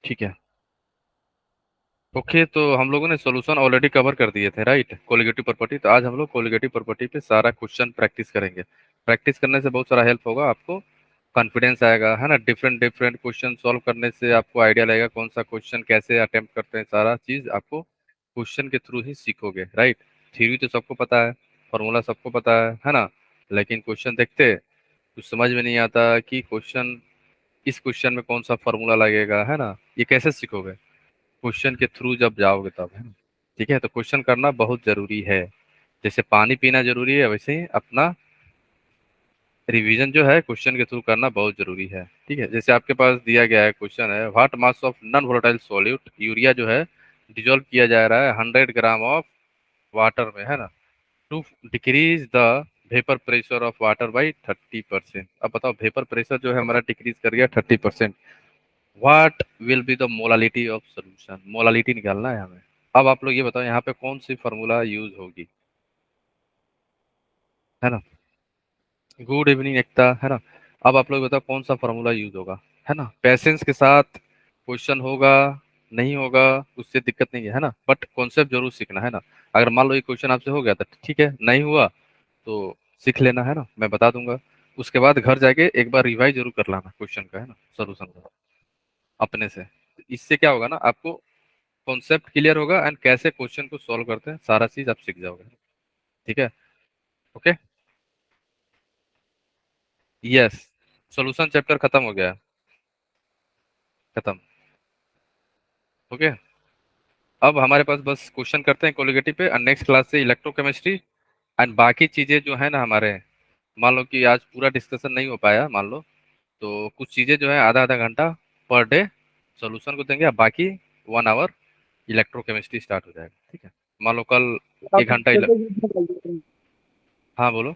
ठीक है। ओके, तो हम लोगों ने सॉल्यूशन ऑलरेडी कवर कर दिए थे, राइट? Colligative property. तो आज हम लोग कोलिगेटिव प्रॉपर्टी पे सारा क्वेश्चन प्रैक्टिस करेंगे। प्रैक्टिस करने से बहुत सारा हेल्प होगा आपको, कॉन्फिडेंस आएगा, है ना? डिफरेंट डिफरेंट क्वेश्चन सॉल्व करने से आपको आइडिया लगेगा कौन सा क्वेश्चन कैसे अटेम्प्ट करते हैं। सारा चीज आपको क्वेश्चन के थ्रू ही सीखोगे, राइट? थ्योरी तो सबको पता है, फॉर्मूला सबको पता है ना? लेकिन क्वेश्चन देखते कुछ समझ में नहीं आता कि क्वेश्चन, इस क्वेश्चन में कौन सा फॉर्मूला लगेगा, है ना? ये कैसे सीखोगे? क्वेश्चन के थ्रू जब जाओगे तब, है ना? ठीक है, तो क्वेश्चन करना बहुत जरूरी है। जैसे पानी पीना जरूरी है, वैसे ही अपना रिवीजन जो है क्वेश्चन के थ्रू करना बहुत जरूरी है। ठीक है, जैसे आपके पास दिया गया है क्वेश्चन है, what mass of non volatile solute, urea जो है डिजोल्व किया जा रहा है 100 ग्राम ऑफ वाटर में, है ना? To decrease the vapour pressure of water by 30%। अब बताओ, वेपर प्रेशर जो है हमारा डिक्रीज कर गया 30%। What will be the molality of solution, molality निकालना है हमें। अब आप लोग ये बताओ यहाँ पे कौन सी फॉर्मूला यूज होगी, है ना? गुड इवनिंग एकता, है ना? अब आप लोग बताओ कौन सा फॉर्मूला यूज होगा, है ना? पेशेंस के साथ क्वेश्चन होगा, नहीं होगा उससे दिक्कत नहीं है ना? बट कॉन्सेप्ट जरूर सीखना, है ना? अगर मान लो ये क्वेश्चन आपसे हो गया तो ठीक है, नहीं हुआ तो सीख लेना, है ना? मैं बता दूंगा। उसके बाद घर जाके एक बार रिवाइज जरूर कर लाना क्वेश्चन का, है ना? सोल्यूशन का अपने से। इससे क्या होगा ना, आपको कॉन्सेप्ट क्लियर होगा एंड कैसे क्वेश्चन को सॉल्व करते हैं सारा चीज आप सीख जाओगे। ठीक है, ओके। यस, सॉल्यूशन चैप्टर खत्म हो गया, खत्म। ओके, अब हमारे पास बस क्वेश्चन करते हैं कोलिगेटिव पे, और नेक्स्ट क्लास से इलेक्ट्रोकेमिस्ट्री एंड बाकी चीजें जो है ना हमारे, मान लो कि आज पूरा डिस्कशन नहीं हो पाया मान लो, तो कुछ चीजें जो है आधा आधा घंटा पर डे सॉल्यूशन को देंगे, और बाकी 1 आवर इलेक्ट्रोकेमिस्ट्री स्टार्ट हो जाएगा। ठीक है, मान लो कल आप 1 घंटा पेपर ग्रुप में डाल दीजिए। हाँ बोलो।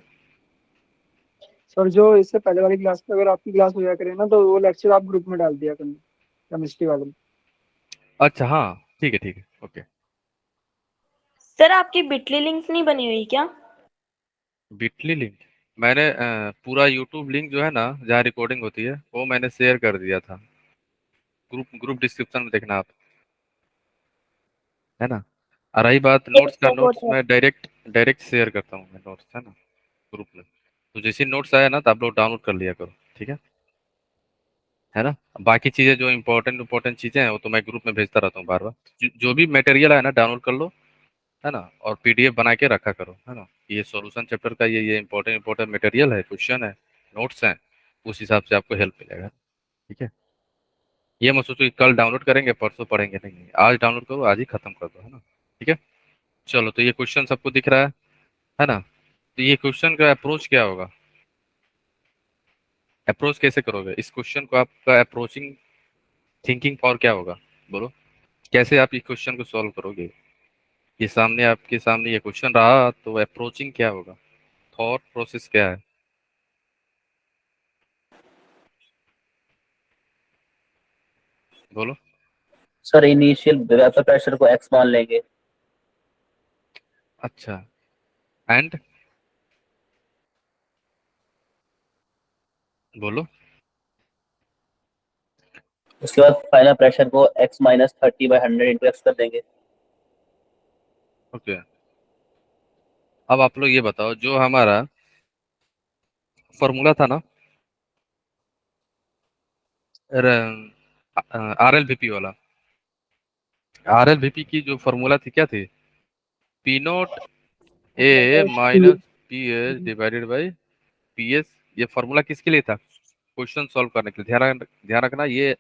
सर जो इससे पहले वाली क्लास पे अगर आपकी क्लास हो जाया करे ना तो वो लेक्चर आप ग्रुप में डाल दिया करना, केमिस्ट्री वाले में। अच्छा हाँ, ठीक है, ठीक है, ओके। सर आपकी बिटली लिंक नहीं बनी हुई क्या? बिटली लिंक, मैंने पूरा यूट्यूब लिंक जो है ना जहाँ रिकॉर्डिंग होती है वो मैंने शेयर कर दिया था। ग्रुप ग्रुप डिस्क्रिप्शन में देखना आप, है ना? और रही बात एक नोट्स का, तो वो नोट्स मैं डायरेक्ट डायरेक्ट शेयर करता हूँ मैं नोट्स, है ना? ग्रुप में। तो जैसे नोट्स आया ना तो आप लोग डाउनलोड कर लिया करो, ठीक है ना? बाकी चीजें जो इंपॉर्टेंट इंपॉर्टेंट चीजें हैं वो तो मैं ग्रुप में भेजता रहता हूँ बार बार। जो भी मटेरियल है ना डाउनलोड कर लो, है ना? और पीडीएफ बना के रखा करो, है ना? ये सॉल्यूशन चैप्टर का ये इंपॉर्टेंट इंपॉर्टेंट मटेरियल है, क्वेश्चन है, नोट्स हैं, उस हिसाब से आपको हेल्प मिलेगा। ठीक है, ये मत सोचो कि कल डाउनलोड करेंगे परसों पढ़ेंगे, नहीं नहीं, आज डाउनलोड करो, आज ही खत्म कर दो, है ना? ठीक है, चलो। तो ये क्वेश्चन सबको दिख रहा है ना? तो ये क्वेश्चन का अप्रोच क्या होगा, अप्रोच कैसे करोगे इस क्वेश्चन को? आपका अप्रोचिंग थिंकिंग पावर क्या होगा, बोलो? कैसे आप इस क्वेश्चन को सॉल्व करोगे? ये सामने, आपके सामने ये क्वेश्चन रहा तो अप्रोचिंग क्या होगा, थॉट प्रोसेस क्या है, बोलो? सर इनिशियल वेपर प्रेशर को एक्स मान लेंगे। अच्छा, एंड बोलो। उसके बाद फाइनल प्रेशर को एक्स माइनस 30/100 इंटू एक्स कर देंगे। ओके, अब आप लोग ये बताओ, जो हमारा फॉर्मूला था ना आरएलवीपी वाला, आरएलवीपी की जो फॉर्मूला थी क्या थी? P naught A minus P H divided by P S. ये फॉर्मूला किसके लिए था? क्वेश्चन सॉल्व करने के लिए। ध्यान रखना, ये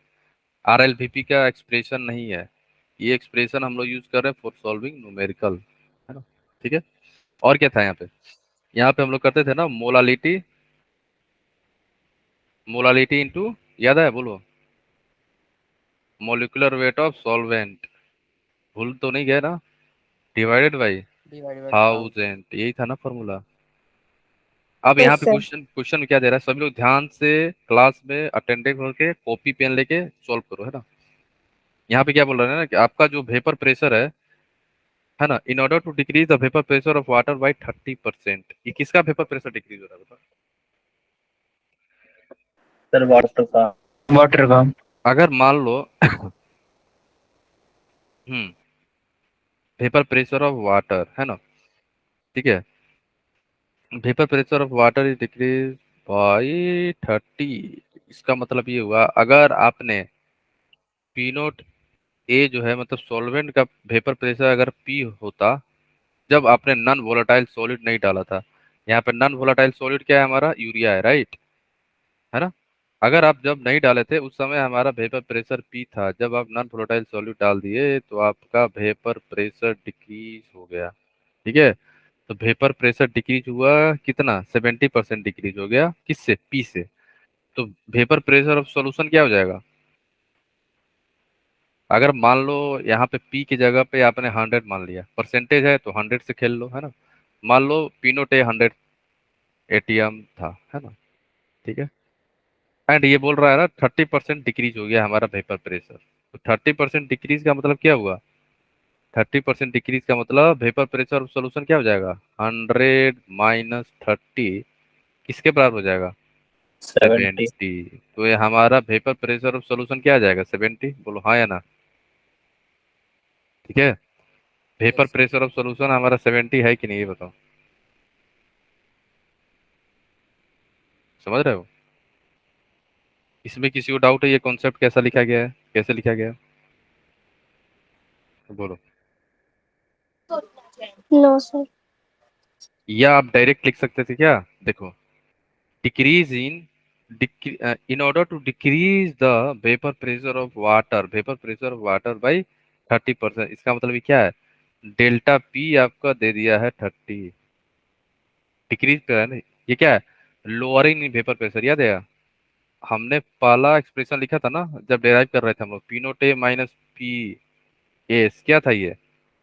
आरएलवीपी का एक्सप्रेशन नहीं है, ये एक्सप्रेशन हम लोग यूज कर रहे हैं फॉर सॉल्विंग न्यूमेरिकल, है ना? ठीक है, और क्या था यहाँ पे? यहाँ पे हम लोग करते थे ना मोलालिटी, मोलालिटी इंटू, याद है? बोलो, मोलिकुलर वेट ऑफ सॉल्वेंट, भूल तो नहीं गए ना? Divided by divide by thousand. Thousand, यही था ना फॉर्मूला। अब यहाँ यस पे सर। क्वेश्चन क्वेश्चन क्या दे रहा है, सभी लोग ध्यान से क्लास में अटेंडेंट होकर कॉपी पेन लेके सॉल्व करो, है ना? यहाँ पे क्या बोल रहे हैं ना कि आपका जो वेपर प्रेशर है ना, in order to decrease the vapour pressure of water by 30%, ये किसका वेपर प्रेशर डिक्रीज हो रहा है बताओ? सर वाटर का। वाटर का। अगर मान लो वेपर प्रेशर ऑफ वाटर, है ना, ठीक है। Vapour pressure of water is decrease by 30। इसका मतलब ये हुआ, अगर आपने पी नोट ए जो है मतलब सॉल्वेंट का वेपर प्रेशर अगर पी होता, जब आपने नॉन वोलेटाइल सॉलिड नहीं डाला था। यहाँ पे नॉन वोलेटाइल सॉलिड क्या है, हमारा यूरिया है, राइट, है ना। अगर आप जब नहीं डाले थे उस समय हमारा वेपर प्रेशर पी था, जब आप नॉन वोलेटाइल सॉलिड डाल दिए तो आपका वेपर प्रेशर डिक्रीज हो गया, ठीक है। तो वेपर प्रेशर डिक्रीज हुआ कितना, 70% डिक्रीज हो गया, किससे, पी से। तो वेपर प्रेशर ऑफ सॉल्यूशन क्या हो जाएगा, अगर मान लो यहाँ पे पी की जगह पे आपने 100 मान लिया, परसेंटेज है तो 100 से खेल लो, है ना। मान लो पी नोट ए 100 एटीएम था, है ना, ठीक है। एंड ये बोल रहा है ना 30% डिक्रीज हो गया हमारा वेपर प्रेशर। तो 30% डिक्रीज का मतलब क्या हुआ, 30% डिक्रीज का मतलब वेपर प्रेशर ऑफ सॉल्यूशन क्या हो जाएगा, 100 - 30 किसके बराबर हो जाएगा, 70। 70। तो ये हमारा वेपर प्रेशर ऑफ सॉल्यूशन क्या आ जाएगा, 70, बोलो हाँ या ना, ठीक है। Vapour Yes. Pressure of solution हमारा 70 है कि नहीं, ये बताओ, समझ रहे हो। इसमें किसी को डाउट है ये कॉन्सेप्ट कैसा लिखा गया है, कैसे लिखा गया है, तो बोलो। No sir. या आप डायरेक्ट लिख सकते थे क्या, देखो, decrease in order to decrease the vapour pressure of water, vapour pressure of water by 30%। इसका मतलब ये क्या है, डेल्टा पी आपका दे दिया है 30, डिक्रीज कर रहा है ना, ये क्या है, लोअरिंग इन वेपर प्रेशर, याद है। हमने पहला एक्सप्रेशन लिखा था ना जब डेराइव कर रहे थे हम लोग, P naught A minus P S, क्या था ये,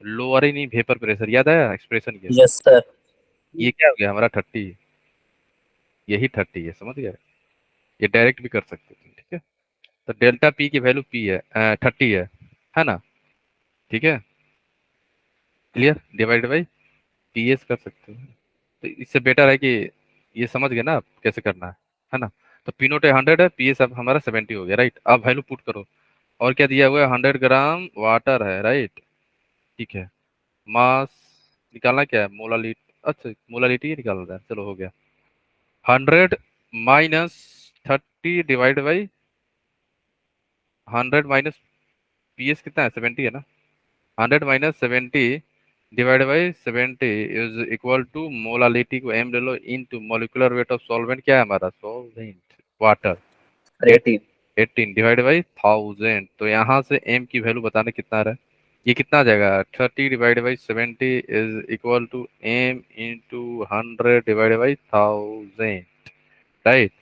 लोअरिंग इन वेपर प्रेशर, याद आया एक्सप्रेशन ये। Yes, sir. ये क्या हो गया हमारा 30, यही 30 है, समझ गए। ये डायरेक्ट भी कर सकते थे, ठीक है। तो डेल्टा पी की वैल्यू पी है, 30 है ना, ठीक है, clear, divide by P S कर सकते हो। तो इससे बेटर है कि ये समझ गए ना आप कैसे करना है ना। तो पी नोट 100 है, पी एस अब हमारा 70 हो गया, राइट। अब वैल्यू पुट करो, और क्या दिया हुआ है, 100 ग्राम वाटर है, राइट, ठीक है। मास निकालना क्या है, मोलालिटी, अच्छा मोलालिटी ही निकालना है, चलो हो गया। 100 - 30 divide by 100 minus P S कितना है, 70 है ना, 100 - 70 divide by 70 is equal to molality को एम ले लो into molecular weight of solvent, क्या है हमारा सॉल्वेंट वाटर, 18. 18 divide by 1000। तो यहाँ से एम की वैल्यू बताने कितना आ रहा है, ये कितना आ जाएगा, 30 divide by 70 is equal to M into 100 divide by 1000, right.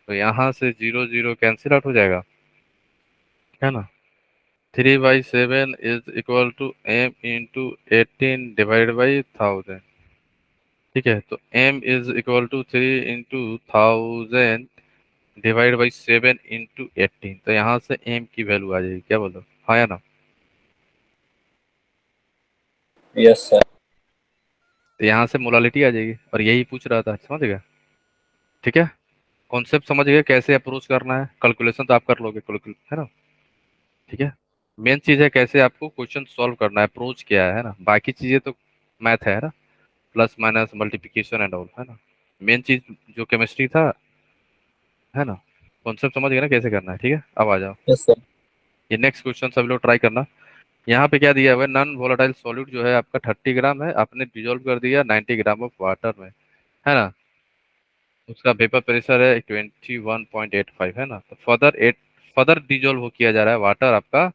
तो यहाँ से 0 0 कैंसिल आउट हो जाएगा, है ना। 3/7 is equal to M into 18 divide by 1000, ठीक है। तो m is equal to 3 × 1000 divide by 7 into 18। तो यहाँ से m की वैल्यू आ जाएगी, क्या बोलो हाँ या ना। Yes, sir. तो यहाँ से मोलालिटी आ जाएगी, और यही पूछ रहा था, समझ गया, ठीक है। कॉन्सेप्ट समझ गए कैसे अप्रोच करना है, कैलकुलेशन तो आप कर लोगे, कैलकुलेट है ना, ठीक है। मेन चीज है कैसे आपको क्वेश्चन सॉल्व करना है, अप्रोच क्या है ना, बाकी चीजें तो मैथ है ना, plus minus multiplication and all, है ना। मेन चीज जो केमिस्ट्री था, है ना। कॉन्सेप्ट समझ गए ना कैसे करना है, ठीक है। अब आ जाओ, Yes, sir. ये नेक्स्ट क्वेश्चन सभी लोग ट्राई करना। यहाँ पे क्या दिया हुआ है, नॉन वोलेटाइल सॉल्यूट जो है आपका 30 ग्राम है, आपने डिजोल्व कर दिया 90 ग्राम ऑफ वाटर में, है ना। उसका वेपर प्रेशर है 21.85, है ना। तो फर्दर डिजोल्व किया जा रहा है वाटर आपका,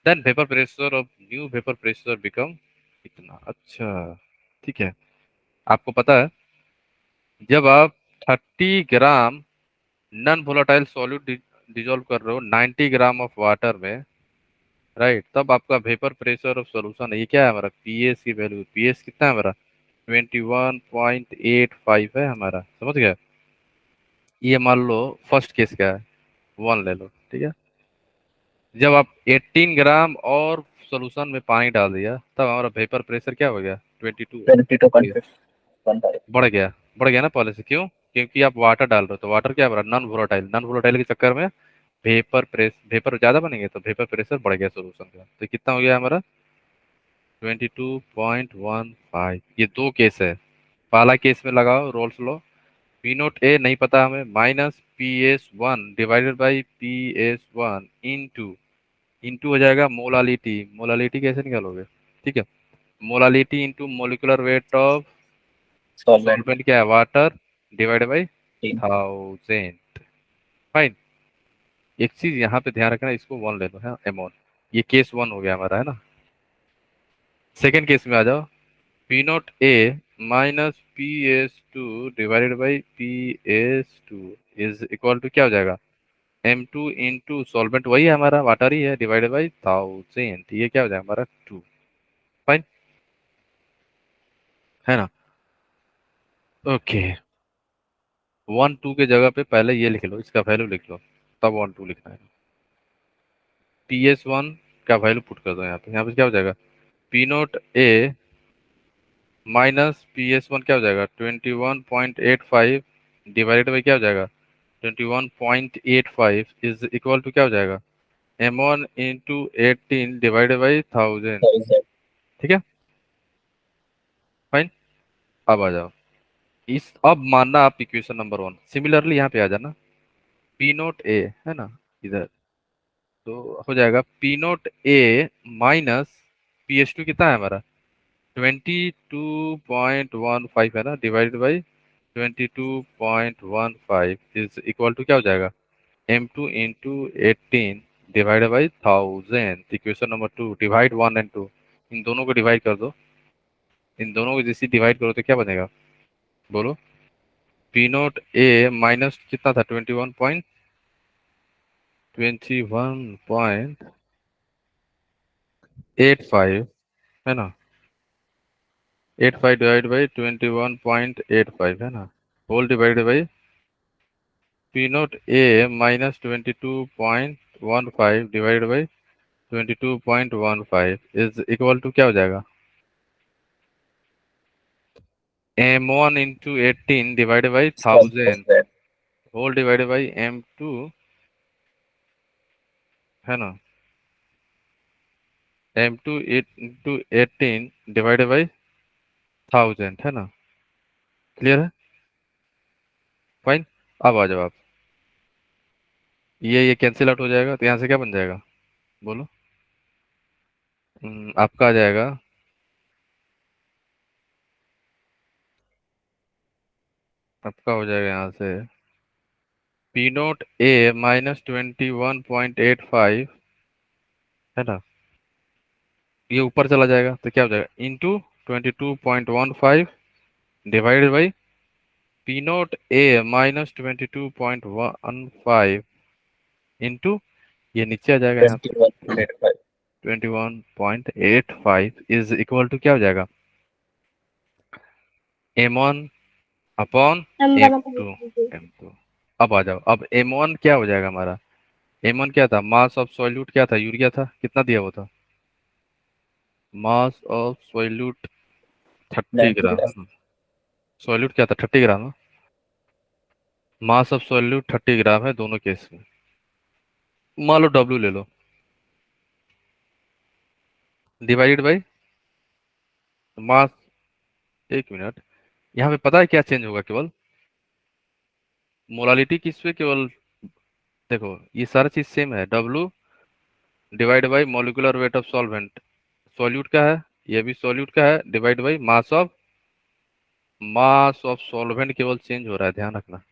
then vapour pressure of new vapour pressure become इतना, अच्छा, ठीक है। आपको पता है जब आप 30 ग्राम नॉन वोलेटाइल सॉल्यूट डिजोल्व कर रहे हो 90 ग्राम ऑफ वाटर में, राइट, तब आपका वेपर प्रेशर ऑफ सॉल्यूशन है, ये क्या है हमारा, पीएस की वैल्यू, पीएस कितना है हमारा, 21.85 है हमारा, समझ गए। ये मान लो फर्स्ट केस क्या है, 1 ले लो, ठीक है। जब आप 18 ग्राम और सॉल्यूशन में पानी डाल दिया तब हमारा वेपर प्रेशर क्या हो गया, 22, 22.15. बढ़ गया ना पहले से, क्यों, क्योंकि आप वाटर डाल रहे हो, तो वाटर क्या है हमारा नॉन वोलेटाइल, नॉन वोलेटाइल के चक्कर में वेपर ज़्यादा बनेंगे तो वेपर प्रेशर बढ़ गया सोल्यूशन का। तो कितना हो गया हमारा 22.15। ये दो केस है। पहला केस में लगाओ रोल्स लॉ, पी नोट ए नहीं पता हमें, minus P S one divided by P S one into हो जाएगा मोलालिटी। मोलालिटी कैसे निकालोगे? ठीक है, molality into molecular weight of solvent solvent क्या है, वाटर, डिवाइडेड बाई 1000। फाइन। एक चीज यहाँ पे ध्यान रखना, इसको वन ले लो है एमोन। ये केस वन हो गया हमारा, है ना। सेकेंड केस में आ जाओ, P naught A minus P S two divided by P S two is equal to क्या हो जाएगा, एम टू इंटू सॉल्वेंट वही है हमारा, वाटर ही है, डिवाइडेड बाई 1000। ये क्या हो जाएगा हमारा 2। फाइन, है ना। ओके, 1 2 के जगह पे पहले ये लिख लो, इसका वैल्यू लिख लो, तब 1 2 लिखना है। पी एस वन का वैल्यू पुट कर दो यहाँ पे। यहाँ पे क्या हो जाएगा, P naught A minus P S one क्या हो जाएगा 21.85 डिवाइडेड बाई क्या हो जाएगा 21.85 इज इक्वल टू क्या हो जाएगा M one into 18 divided by 1000। 1000। ठीक है, फाइन। अब आ जाओ, इस अब मानना आप इक्वेशन नंबर 1, सिमिलरली यहाँ पे आ जाना, पी नोट ए है ना इधर, तो हो जाएगा P naught A minus P S two कितना है हमारा 22.15 है ना, divided by 22.15 is equal to क्या हो जाएगा M two into 18 divided by 1000। Equation number 2, divide 1 and 2, इन दोनों को डिवाइड कर दो, इन दोनों को जैसे डिवाइड करो तो क्या बनेगा बोलो, पी नोट ए माइनस कितना था 21.85 है ना, 85 डिवाइड बाई 21.85 है ना, whole divided by P naught A minus 22.15 divided by 22.15 is equal to क्या हो जाएगा M one into 18 divided by 1000 whole divided by M two, है ना, M two into 18 divided by 1000, है ना। क्लियर है, फाइन। अब आ जाओ आप, ये कैंसिल आउट हो जाएगा, तो यहाँ से क्या बन जाएगा बोलो, आपका आ जाएगा आपका हो जाएगा यहाँ से पी नोट ए माइनस 21.85 है ना, ये ऊपर चला जाएगा तो क्या हो जाएगा into 22.15 divided by P naught A minus 22.15 into ये नीचे आ जाएगा यहाँ पे 21.85। 21.85 इज इक्वल टू क्या हो जाएगा M one upon M two. अब आ जाओ, अब एम वन क्या हो जाएगा हमारा, एम वन क्या था, मास ऑफ सॉल्यूट क्या था, यूरिया था, कितना दिया हुआ था, मास ऑफ सॉल्यूट 30 90 ग्राम है ग्राम। ना, सॉल्यूट क्या था 30 ग्राम है, मास ऑफ सॉल्यूट 30 ग्राम है दोनों केस में। मान लो डब्ल्यू ले लो, डिवाइडेड बाई मास, एक मिनट, यहाँ पे पता है क्या चेंज होगा, केवल मोलालिटी किस पे, केवल देखो ये सारा चीज सेम है, W divide by molecular weight of solvent, solute का है, ये भी सॉल्यूट का है, divide by mass of solvent केवल चेंज हो रहा है, ध्यान रखना,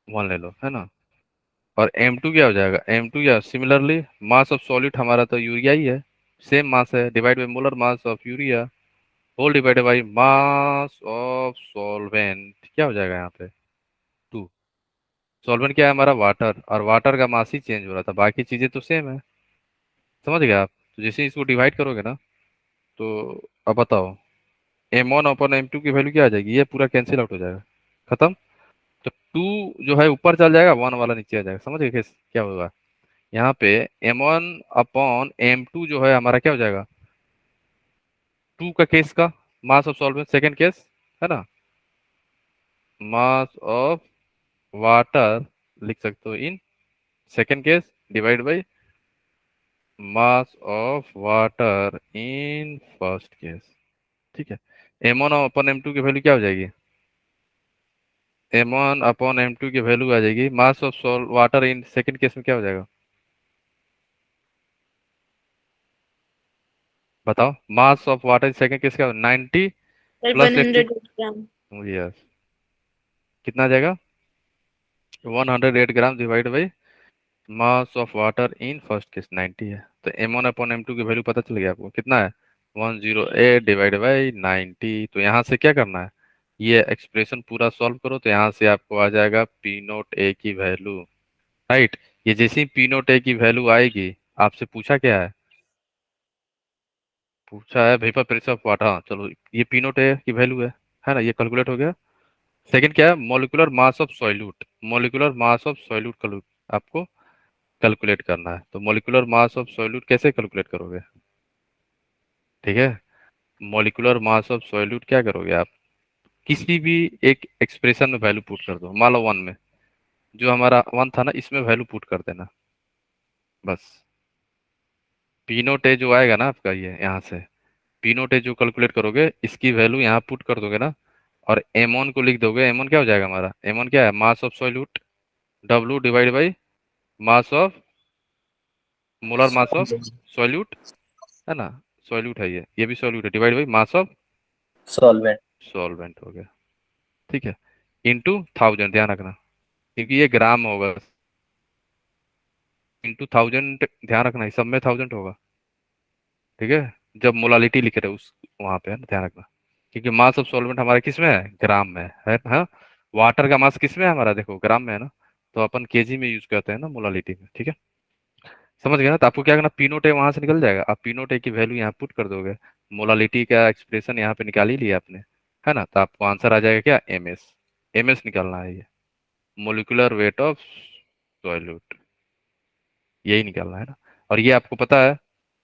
वन ले लो, है ना। और M2 क्या हो जाएगा, M2 या सिमिलरली मास ऑफ सॉल्यूट हमारा तो यूरिया ही है, सेम मास है, divide by molar mass of urea whole divided by mass of solvent, क्या हो जाएगा यहाँ पे 2। सॉल्वेंट क्या है हमारा, वाटर, और वाटर का मास ही चेंज हो रहा था, बाकी चीजें तो सेम है, समझ गए आप। तो जैसे इसको डिवाइड करोगे ना, तो अब बताओ M1 अपॉन M2 की वैल्यू क्या आ जाएगी, ये पूरा कैंसिल आउट हो जाएगा, खत्म। तो 2 जो है ऊपर चल जाएगा, 1 वाला नीचे आ जाएगा, समझ गए क्या होगा यहाँ पे, M1 अपॉन M2 जो है हमारा क्या हो जाएगा 2 का केस का मास ऑफ सॉल्वेंट, सेकेंड केस है ना, मास ऑफ वाटर लिख सकते हो in second case divide by mass of water in first case. ठीक है, m1 अपॉन m2 की वैल्यू क्या हो जाएगी? m1 अपॉन m2 की वैल्यू आ जाएगी mass of solve water in second case में क्या हो जाएगा बताओ? Mass of water in second case क्या हो? 90 सर प्लस 80। 108 ग्राम। यस, कितना आ जाएगा? 108 gram divide by mass of water in first case 90 है। तो m1 अपॉन m2 की वैल्यू पता चल गया आपको, कितना है? 108 डिवाइड बाई 90। तो यहाँ से क्या करना है, ये एक्सप्रेशन पूरा सॉल्व करो, तो यहाँ से आपको आ जाएगा पी नोट ए की वैल्यू। राइट, ये जैसे ही पी नोट ए की वैल्यू आएगी, आपसे पूछा क्या है? पूछा है वेपर प्रेशर ऑफ वाटर। हाँ चलो, ये पी नोट ए की वैल्यू है ना, ये कैलकुलेट हो गया। सेकंड क्या है? Molecular mass of solute. Molecular mass of solute आपको कैलकुलेट करना है। तो मॉलिक्यूलर मास ऑफ सॉल्यूट कैसे कैलकुलेट करोगे? ठीक है, मॉलिक्यूलर मास ऑफ सॉल्यूट क्या करोगे आप? किसी भी एक एक्सप्रेशन में वैल्यू पुट कर दो। मान लो वन में, जो हमारा वन था ना, इसमें वैल्यू पुट कर देना बस। पी नोट ए जो आएगा ना आपका, ये यहाँ से पी नोट ए जो कैलकुलेट करोगे, इसकी वैल्यू यहाँ पुट कर दोगे ना, और एम वन को लिख दोगे। एम वन क्या हो जाएगा हमारा? एम वन क्या है? Mass of solute, W divide by mass of molar mass of solute, है ना, सॉल्यूट है ये भी सॉल्यूट है, divide by mass of solvent. Solvent हो गया। ठीक है, इंटू 1000, ध्यान रखना, क्योंकि ये ग्राम होगा। इंटू 1000, ध्यान रखना, इस सब में 1000 होगा। ठीक है, जब मोलालिटी लिख रहे हो उस वहां पे, है ना, ध्यान रखना, क्योंकि मास ऑफ सॉल्वेंट हमारा किस में है? ग्राम में है हाँ। वाटर का मास किस में है हमारा? देखो ग्राम में है ना, तो अपन केजी में यूज करते हैं ना मोलालिटी में। ठीक है, समझ गए ना? तो आपको क्या करना, पी नोट ए वहां से निकल जाएगा, आप पी नोट ए की वैल्यू यहाँ पुट कर दोगे। मोलालिटी का एक्सप्रेशन यहाँ पे निकाल ही लिया आपने, है ना, तो आपको आंसर आ जाएगा क्या? M S. एम एस निकालना है, ये मोलिकुलर वेट ऑफ सॉल्यूट, यही निकालना है ना। और ये आपको पता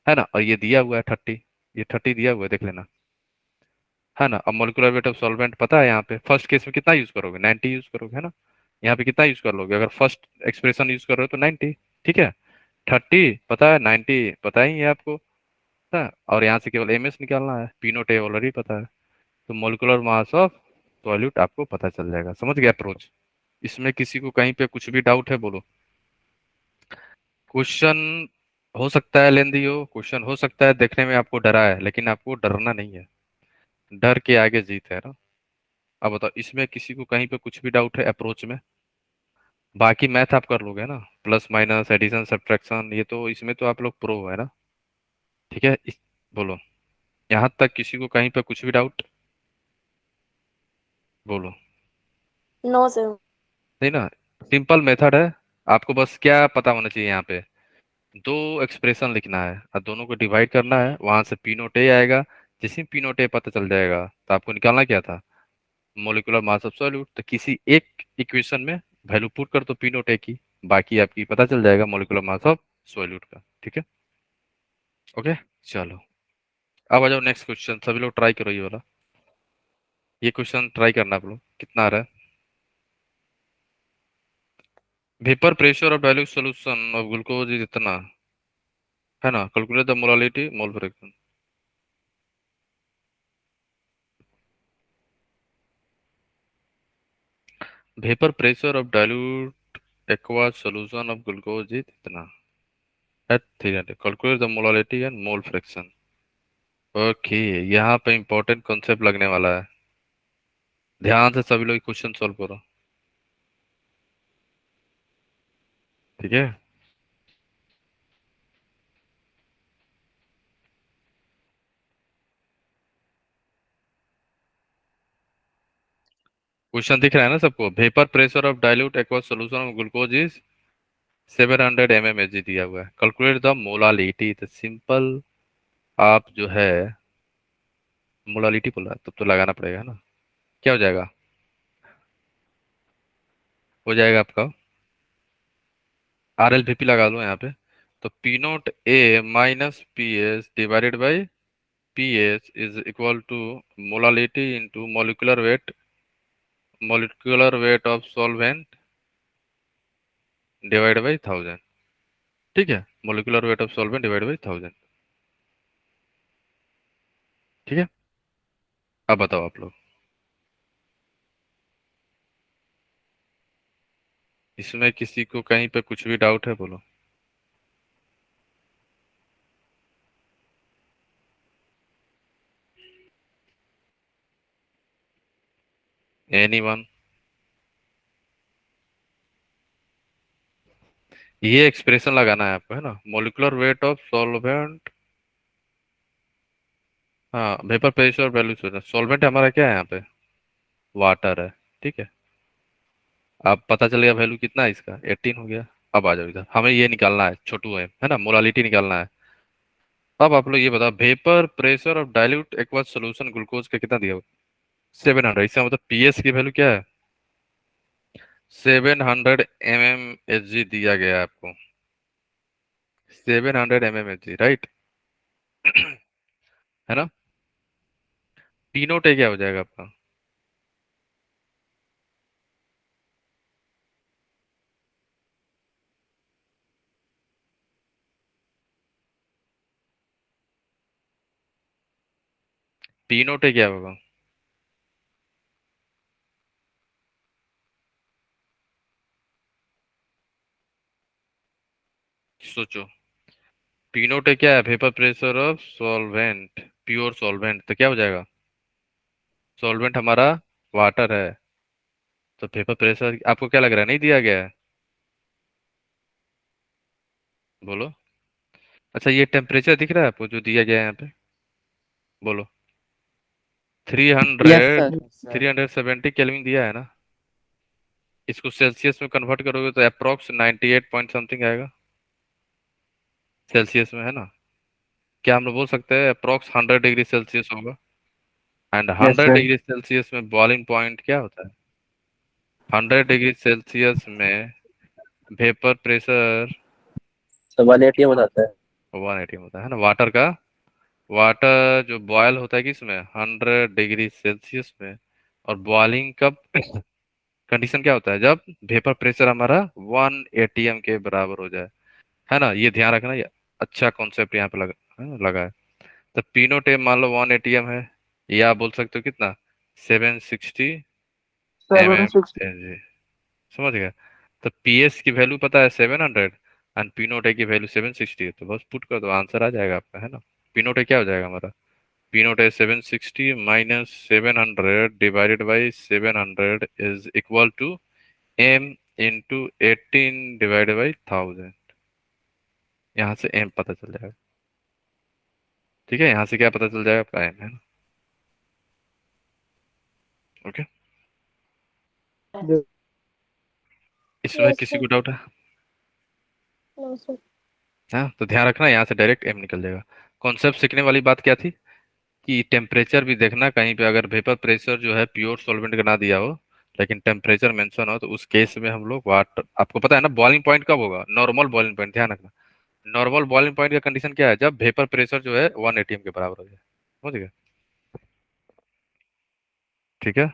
है ना, और ये दिया हुआ है 30, ये 30 दिया हुआ है, देख लेना, है ना। अब मोलिकुलर वेट ऑफ सॉल्वेंट पता है, यहाँ पे फर्स्ट केस में कितना यूज करोगे? 90 यूज करोगे, है ना। यहाँ पे कितना यूज कर लोगे? अगर फर्स्ट एक्सप्रेशन यूज कर रहे हो तो 90। ठीक है, 30 पता है, 90 पता ही है आपको, है। और यहाँ से केवल एम एस निकालना है, पी नोट ए ऑलरेडी पता है। तो मोलिकुलर मास ऑफ सॉल्यूट आपको पता चल जाएगा। समझ गया अप्रोच? इसमें किसी को कहीं पे कुछ भी डाउट है बोलो। क्वेश्चन हो सकता है लेंदी हो, क्वेश्चन हो सकता है देखने में आपको डरा है, लेकिन आपको डरना नहीं है, डर के आगे जीत है ना। अब बताओ, इसमें किसी को कहीं पे कुछ भी डाउट है अप्रोच में? बाकी मैथ आप कर लोगे ना, प्लस माइनस एडिशन सब्ट्रैक्शन, ये तो इसमें तो आप लोग प्रो है ना। ठीक है, बोलो, यहाँ तक किसी को कहीं पे कुछ भी डाउट? बोलो। No sir. नहीं ना, सिंपल मेथड है। आपको बस क्या पता होना चाहिए, यहाँ पे दो एक्सप्रेशन लिखना है और दोनों को डिवाइड करना है, वहां से पी नोट ए आएगा। जैसे पी नोट ए पता चल जाएगा, तो आपको निकालना क्या था? Molecular mass of solute. तो किसी एक इक्वेशन में वैल्यू पुट कर दो पी नोट ए की, बाकी आपकी पता चल जाएगा मोलिकुलर मास ऑफ सॉल्यूट का। ठीक है, ओके, चलो अब आ जाओ नेक्स्ट क्वेश्चन। सभी लोग ट्राई करो ये वाला, ये क्वेश्चन ट्राई करना आप लोग, कितना आ रहा है? Vapour pressure of dilute solution of glucose is इतना, है ना। Calculate the molality mole fraction. Vapour pressure of dilute aqueous solution of glucose is इतना at 300। Calculate the molality and mole fraction. Okay, यहाँ पे इंपॉर्टेंट कॉन्सेप्ट लगने वाला है, ध्यान से सभी लोग क्वेश्चन सॉल्व करो। ठीक है, क्वेश्चन दिख रहा है ना सबको? Vapour pressure of dilute aqueous solution of glucose is 700 mmHg दिया हुआ है। Calculate the molality. तो सिंपल, आप जो है मोलालिटी बोल रहा है, तब तो लगाना पड़ेगा ना। क्या हो जाएगा? हो जाएगा आपका आर एल वी पी, लगा लो यहाँ पे। तो P naught A minus P S divided by P S is equal to molality into molecular weight of solvent divide by 1000, ठीक है, molecular weight of solvent divide by 1000, ठीक है। अब बताओ आप लोग, इसमें किसी को कहीं पे कुछ भी डाउट है बोलो। एनीवन? ये एक्सप्रेशन लगाना है आपको, है ना, मोलिकुलर वेट ऑफ सॉल्वेंट, हाँ, वेपर प्रेशर वैल्यू, सॉल्वेंट हमारा क्या है यहाँ पे, वाटर है, ठीक है। अब पता चल गया वैल्यू कितना है इसका, 18 हो गया। अब आ जाओ इधर, हमें ये निकालना है छोटू है ना, मोलालिटी निकालना है। अब आप लोग ये बताओ, vapour pressure of dilute aqueous solution glucose का कितना दिया हुआ, 700, इसका मतलब पीएस की वैल्यू क्या है, 700 mmHg दिया गया है आपको, 700 mmHg, राइट, है ना। पी नोट ए क्या हो जाएगा आपका, पी नोट ए क्या होगा, सोचो। पी नोट ए क्या है, vapour pressure of solvent, pure solvent, तो क्या हो जाएगा, सॉल्वेंट हमारा वाटर है, तो वेपर प्रेशर आपको क्या लग रहा है, नहीं दिया गया है, बोलो। अच्छा, ये टेम्परेचर दिख रहा है आपको जो दिया गया है यहाँ पे, बोलो। Yes 300, sir. 370 केल्विन दिया है ना, इसको सेल्सियस में कन्वर्ट करोगे तो अप्रोक्स 98 पॉइंट समथिंग आएगा, सेल्सियस में, है ना। क्या हम लोग बोल सकते हैं अप्रोक्स 100 डिग्री सेल्सियस होगा, and yes 100 sir. Degree Celsius में बॉइलिंग पॉइंट क्या होता है, 100 डिग्री सेल्सियस में वेपर प्रेशर तो 180 बताता है। 180 होता है ना, वाटर का, वाटर जो बॉयल होता है किसमें, 100 डिग्री सेल्सियस में, और बॉइलिंग कब कंडीशन क्या होता है, जब वेपर प्रेशर हमारा 1 atm के बराबर हो जाए, है ना, ये ध्यान रखना, ये अच्छा कॉन्सेप्ट यहाँ पे लगा है। तो पीनो टेप मान लो 1 atm है, या आप बोल सकते हो कितना, 760 760। mmHg, समझ गए। तो पीएस की वैल्यू पता है 700, एंड पीनोट ए की वैल्यू 760 है, तो बस पुट कर दो, आंसर आ जाएगा आपका, है ना। पीनोट ए क्या हो जाएगा हमारा, P naught A 760 minus 700 divided by 700 is equal to M into 18 divided by 1000, यहाँ से एम पता चल जाएगा, ठीक है, यहाँ से क्या पता चल जाएगा आपका एम, है ना, ओके। इसमें यस किसी सर। को डाउट है, नो सर। हाँ, तो ध्यान रखना, यहाँ से डायरेक्ट एम निकल जाएगा। कॉन्सेप्ट सीखने वाली बात क्या थी, कि टेम्परेचर भी देखना, कहीं पे अगर वेपर प्रेशर जो है प्योर सॉल्वेंट का ना दिया हो, लेकिन टेम्परेचर मेंशन हो, तो उस केस में हम लोग वाटर, आपको पता है ना बॉइलिंग पॉइंट कब होगा, नॉर्मल बॉइलिंग पॉइंट, ध्यान रखना, नॉर्मल बॉइलिंग पॉइंट का कंडीशन क्या है, जब वेपर प्रेशर जो है 1 atm के बराबर हो जाए, समझ गए, ठीक है।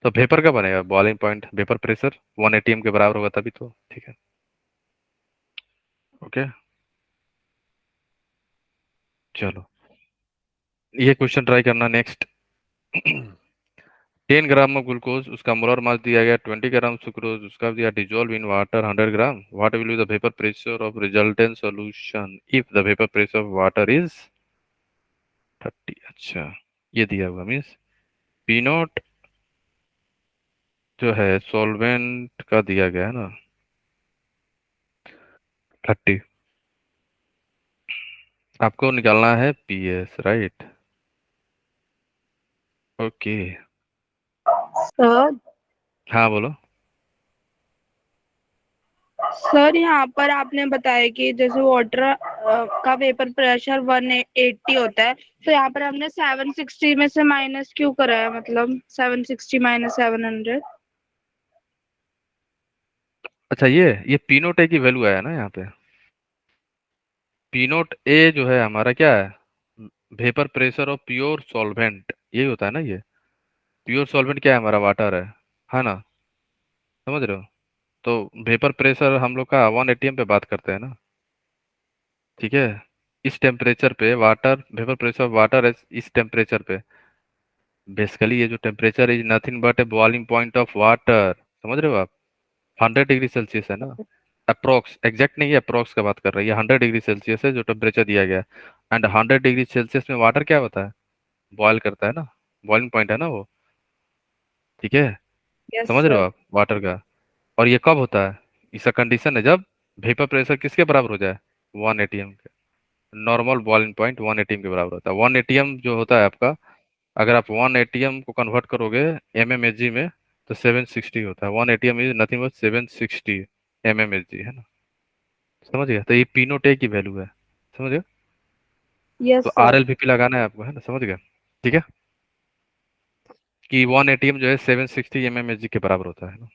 तो वेपर का बनेगा boiling point, vapour pressure 1 atm के बराबर होगा तभी तो, ठीक है, ओके। चलो, ये क्वेश्चन ट्राई करना नेक्स्ट। 10 ग्राम ऑफ ग्लूकोज, उसका मोलर मास दिया गया, 20 ग्राम सुक्रोज, उसका दिया dissolve in water 100 gram, what will be the vapour pressure of resultant solution if the vapour pressure of water is 30, अच्छा, ये दिया हुआ मीन्स पी नॉट जो है सॉल्वेंट का दिया गया है ना 30, आपको निकालना है पीएस, राइट, ओके। सर हाँ बोलो। सर यहाँ पर आपने बताया कि जैसे वाटर का वेपर प्रेशर 180 होता है, तो यहाँ पर हमने 760 में से माइनस क्यों करा है, मतलब 760 माइनस 700। अच्छा, ये पी नोट ए की वैल्यू आया ना यहाँ पे, पी नोट ए जो है हमारा क्या है, vapour pressure of pure solvent, यही होता है ना, ये प्योर सॉल्वेंट क्या है हमारा, वाटर है ना, समझ रहे हो। तो वेपर प्रेशर हम लोग का 1 atm पे बात करते हैं ना, ठीक है। इस टेम्परेचर पे वाटर, वेपर प्रेशर वाटर इस टेम्परेचर पे, बेसिकली ये जो temperature is nothing but A boiling point of water, समझ रहे हो आप। 100 डिग्री सेल्सियस है ना, अप्रोक्स, एग्जैक्ट नहीं है, अप्रोक्स का बात कर रही है। 100 डिग्री सेल्सियस है जो टेम्परेचर दिया गया है। एंड 100 डिग्री सेल्सियस में वाटर क्या होता है, बॉयल करता है ना, बॉइलिंग पॉइंट है ना वो, ठीक है। यस समझ रहे हो सर। आप वाटर का। और ये कब होता है, इसका कंडीशन है जब वेपर प्रेशर किसके बराबर हो जाए, 1 atm के। नॉर्मल बॉइलिंग पॉइंट 1 atm के बराबर होता है। 1 atm जो होता है आपका, अगर आप 1 atm को कन्वर्ट करोगे mmHg में, तो 760 होता है। 1 atm is nothing but 760 mmHg, है ना। समझ गया, तो ये पी नोट ए की वैल्यू है, समझ गया। यस तो सर। RLVP लगाना है आपको, है ना, समझ गया, ठीक है। कि 1 atm जो है 760 mmHg के बराबर होता है ना।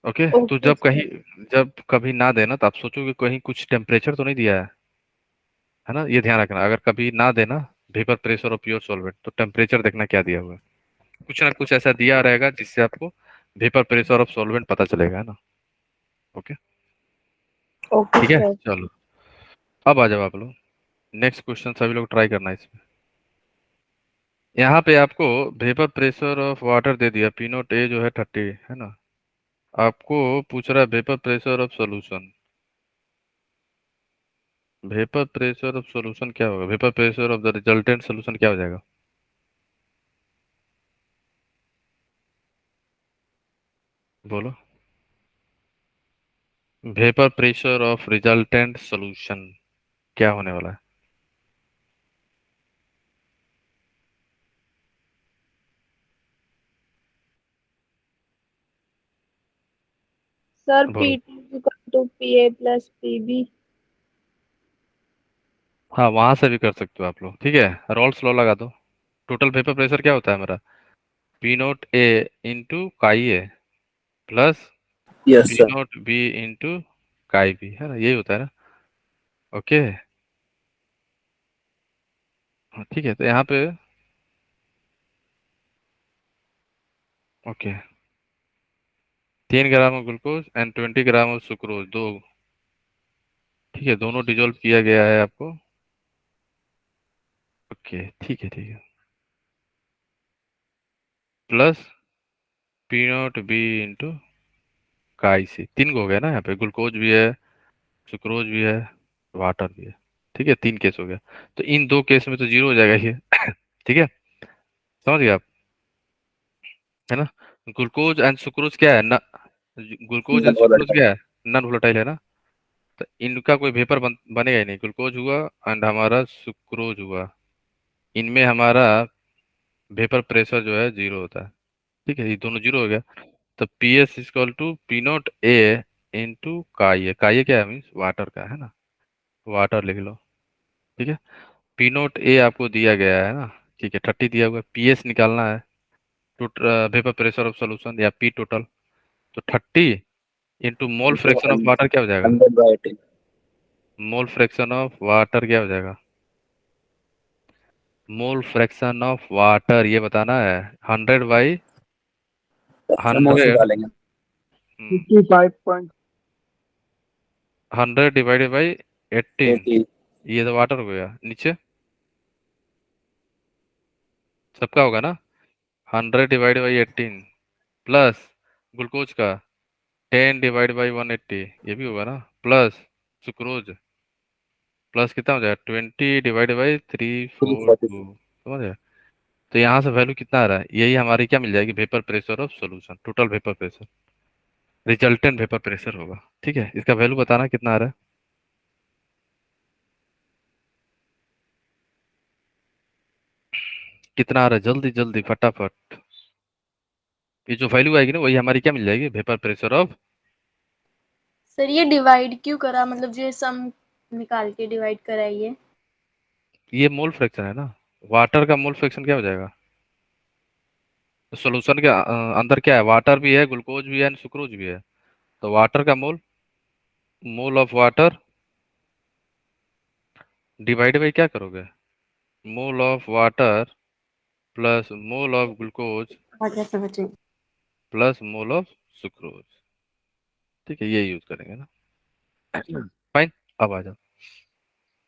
ओके, तो ओके जब कहीं, सर। जब कभी ना देना तो आप सोचो कि कहीं कुछ टेम्परेचर तो नहीं दिया है ना, ये ध्यान रखना। अगर कभी ना देना वेपर प्रेशर और प्योर सॉल्वेंट, तो टेम्परेचर देखना क्या दिया हुआ है, कुछ ना कुछ ऐसा दिया रहेगा जिससे आपको वेपर प्रेशर ऑफ सॉल्वेंट पता चलेगा, है ना। ओके, ओके ठीक है, सर। चलो अब आ जाओ आप लोग। नेक्स्ट क्वेश्चन सभी लोग ट्राई करना है इसमें। यहाँ पे आपको वेपर प्रेशर ऑफ वाटर दे दिया, पी नोट ए जो है 30, है ना। आपको पूछ रहा है vapour pressure of solution. Vapour pressure of solution क्या होगा, vapour pressure of the resultant solution क्या हो जाएगा, बोलो। Vapour pressure of resultant solution क्या होने वाला है, सर बोलो। P2 = PA + PB। हाँ, वहां से भी कर सकते हो आप लोग, ठीक है। रोल्स लॉ लगा दो। टोटल वेपर प्रेशर क्या होता है हमारा, P naught A into chi A plus yes P sir. Naught B into chi B, है ना, यही होता है ना। ओके, हाँ, ठीक है, तो यहाँ पे okay 3 gram of glucose and 20 gram of sucrose, दो, ठीक है, दोनों डिजोल्व किया गया है आपको। ओके, ठीक है, ठीक है, plus P naught B into chi C, 3 को हो गया ना, यहाँ पे ग्लूकोज भी है, सुक्रोज भी है, वाटर भी है, ठीक है, 3 केस हो गया। तो इन 2 केस में तो जीरो हो जाएगा ये ठीक है, समझ गए आप, है ना। ग्लूकोज एंड सुक्रोज क्या है ना, glucose non and sucrose volatile. क्या है, नॉन वोलेटाइल है ना। तो इनका कोई वेपर बनेगा ही नहीं, ग्लूकोज हुआ एंड हमारा सुक्रोज हुआ, इनमें हमारा वेपर प्रेशर जो है जीरो होता है, ठीक है, ये दोनों जीरो हो गया। तो P S equal to P naught A into chi A क्या है, मीन्स वाटर का, है ना, वाटर लिख लो, ठीक है। पी नोट ए आपको दिया गया है ना, ठीक है, 30 दिया हुआ है, पी एस निकालना है, वेपर प्रेशर ऑफ सोल्यूशन या पी टोटल। तो 30 into mole into fraction of water क्या हो जाएगा, 100/18। मोल फ्रैक्शन ऑफ वाटर क्या हो जाएगा, मोल फ्रैक्शन ऑफ वाटर ये बताना है, 100/100। मोल्स निकालेंगे। 55 100 डिवाइडेड बाई 18, 80। ये तो वाटर हो गया, नीचे सबका होगा ना, 100 डिवाइड बाई 18 प्लस ग्लूकोज का 10 डिवाइड बाई 180, ये भी होगा ना, प्लस सुक्रोज, प्लस कितना हो जाएगा 20 डिवाइड बाई 342, 346। समझ गए। तो यहाँ से वैल्यू कितना आ रहा है, यही हमारी क्या मिल जाएगी, vapour pressure of solution, total vapour pressure, resultant vapour pressure होगा, ठीक है। इसका वैल्यू बताना कितना आ रहा है, कितना आ रहा है, जल्दी जल्दी फटाफट। ये जो वैल्यू आएगी ना, वही हमारी क्या मिल जाएगी, वेपर प्रेशर ऑफ, सर ये डिवाइड क्यों करा, मतलब जो ये सम निकाल के डिवाइड करा है ये। ये मोल फ्रैक्शन है ना, वाटर का मोल फ्रैक्शन क्या हो जाएगा, तो सोल्यूशन के अंदर क्या है, वाटर भी है, ग्लूकोज भी है एंड सुक्रोज भी है। तो वाटर का mole, mole of water divide by क्या करोगे, mole of water plus mole of glucose अच्छा समझ गई। Plus mole of sucrose. ठीक है, ये यूज करेंगे ना। फाइन, अब आ जाओ।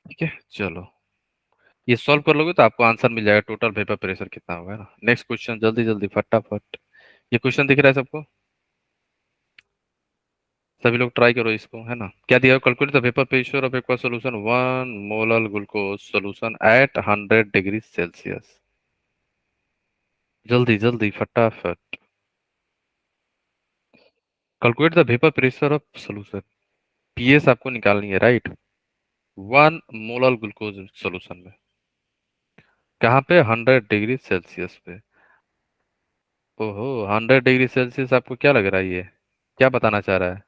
ठीक है, चलो ये सॉल्व कर लोगे तो आपको आंसर मिल जाएगा, टोटल वेपर प्रेशर कितना होगा ना। नेक्स्ट क्वेश्चन, जल्दी जल्दी फटाफट। ये क्वेश्चन दिख रहा है सबको? सभी लोग ट्राई करो इसको, है ना। क्या दिया है? Calculate the vapour pressure of aqua solution 1 molar glucose solution at 100 degree Celsius. जल्दी जल्दी फटाफट। Calculate the vapour pressure of solution, PS आपको निकालनी है, राइट। 1 मोलर ग्लूकोज सॉल्यूशन में, कहाँ पे? 100 डिग्री सेल्सियस पे। ओहो, 100 डिग्री सेल्सियस आपको क्या लग रहा है, ये क्या बताना चाह रहा है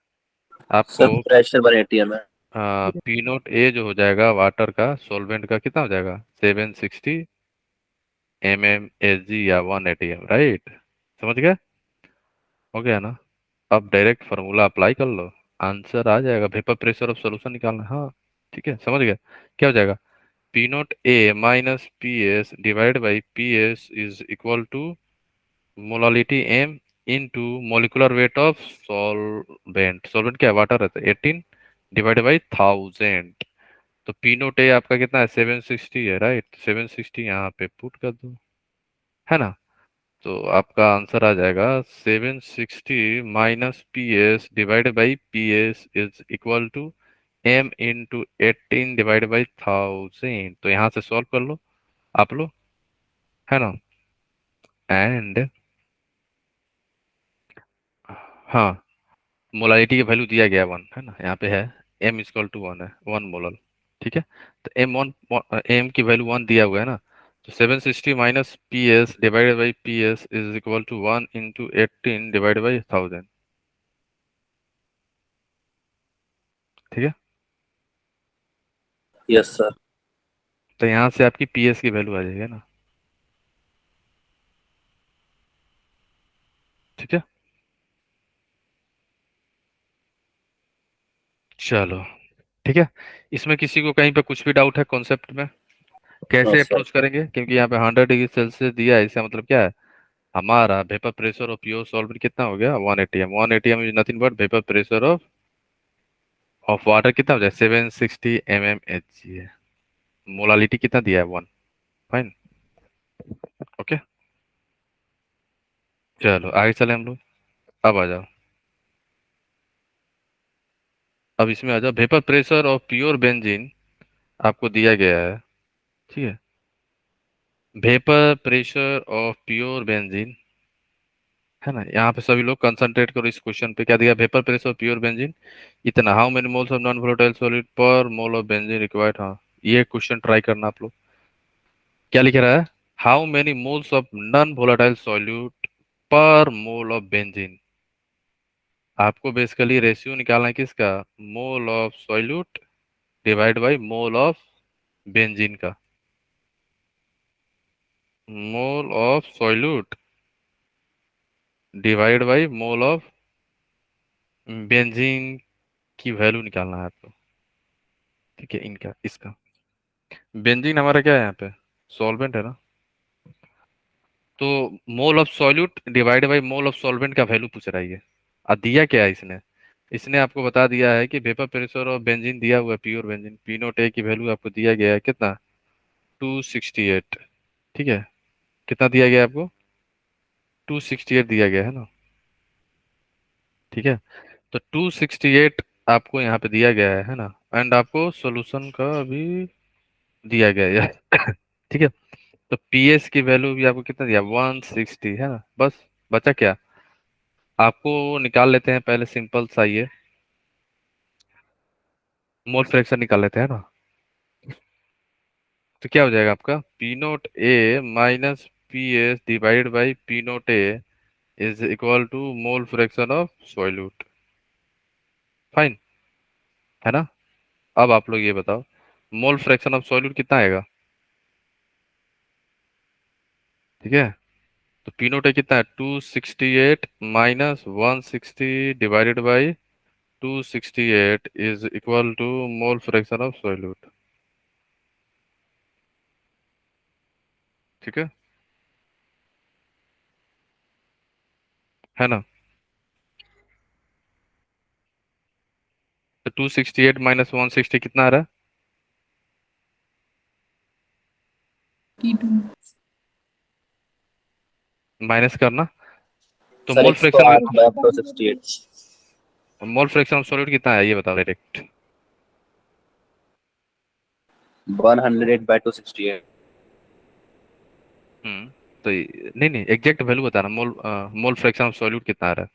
सर आपको? प्रेशर 180 है। पी नोट ए जो हो जाएगा वाटर का, सॉल्वेंट का, कितना हो जाएगा? 760 MmHg या 1 atm, राइट। समझ गए? हो गया ना। अब डायरेक्ट फार्मूला अप्लाई कर लो, आंसर आ जाएगा। वेपर प्रेशर ऑफ सॉल्यूशन निकालना है, हाँ। ठीक है, समझ गया। क्या हो जाएगा? P naught A minus P S divide by P S is equal to molality M into molecular weight of solvent. Solvent क्या है? वाटर रहता है। 18 डिवाइड बाई 1000। तो पी नोट ए आपका कितना है? 760 है, राइट। 760 यहाँ पे पुट कर दो, है ना। तो आपका आंसर आ जाएगा 760 minus P S divide by P S is equal to M into 18 divide by 1000। तो यहाँ से सॉल्व कर लो आप लोग, है ना। एंड हाँ, मोलारिटी की वैल्यू दिया गया 1, है ना, यहाँ पे है। एम इक्वल टू 1 है, 1 मोलर। ठीक है, तो एम की वैल्यू 1 दिया हुआ है ना। तो 760 minus P S divided by P S is equal to 1 into 18 divided by 1000। ठीक है, यस सर। तो यहाँ से आपकी पी एस की वैल्यू आ जाएगी ना। ठीक है, चलो ठीक है। इसमें किसी को कहीं पे कुछ भी डाउट है कॉन्सेप्ट में? नो कैसे सर। अप्रोच करेंगे? क्योंकि यहाँ पे 100 डिग्री सेल्सियस दिया है, इसका मतलब क्या है? हमारा vapour pressure of pure solvent कितना हो गया? 1 atm। 1 atm is nothing but vapour pressure of water कितना हो जाए? 760 mmHg है। मोलालिटी कितना दिया है? 1। Fine, okay. चलो आगे चले हम लोग। अब आ जाओ, अब इसमें आ जाओ। Vapour pressure of pure benzene आपको दिया गया है, ठीक है। Vapour pressure of pure benzene, है ना। यहाँ पे सभी लोग कंसंट्रेट करो इस क्वेश्चन पे। क्या दिया? Vapour pressure of pure benzene इतना। How many moles of non volatile solid per mole of benzene required. हाँ, ये क्वेश्चन ट्राई करना आप लोग। क्या लिख रहा है? How many moles of non volatile solute per mole of benzene. आपको बेसिकली रेशियो निकालना है किसका? Mole of solute divide by mole of benzene का। Mole of solute divide by mole of benzene की वैल्यू निकालना है आपको। ठीक है, इनका इसका। बेंजीन हमारा क्या है यहाँ पे? सॉल्वेंट है ना। तो मोल of solute divide by mole of solvent का वैल्यू पूछ रहा है ये। और दिया क्या है इसने? इसने आपको बता दिया है कि वेपर प्रेशर ऑफ बेंजीन दिया हुआ है, प्योर बेंजीन पी नोट ए की वैल्यू आपको दिया गया है कितना? 268। ठीक है, कितना दिया गया है आपको? 268 दिया गया है ना। ठीक है, तो 268 आपको यहाँ पे दिया गया है ना। एंड आपको सॉल्यूशन का भी दिया गया है। ठीक है, तो पीएस की वैल्यू भी आपको कितना दिया? 160, है ना। बस बचा क्या? आपको निकाल लेते हैं पहले सिंपल सा ये मोल फ्रैक्शन निकाल लेते हैं ना। तो क्या हो जाएगा आपका? P naught A minus P S divide by P naught A is equal to mole fraction of solute. Fine, है ना। अब आप लोग ये बताओ, मोल फ्रैक्शन ऑफ सॉल्यूट कितना आएगा? ठीक है, तो पी नोट ए कितना है? 268 minus 160 divided by 268 is equal to mole fraction of solute. ठीक है ना। तो 268 माइनस 160 कितना आ रहा है? माइनस करना। तो sir mole fraction 108/268। Mole fraction of solute कितना है ये बताओ डायरेक्ट। 108/268। तो नहीं नहीं एग्जैक्ट वैल्यू बताना। मोल फ्रैक्शन ऑफ सॉल्यूट कितना आ रहा है?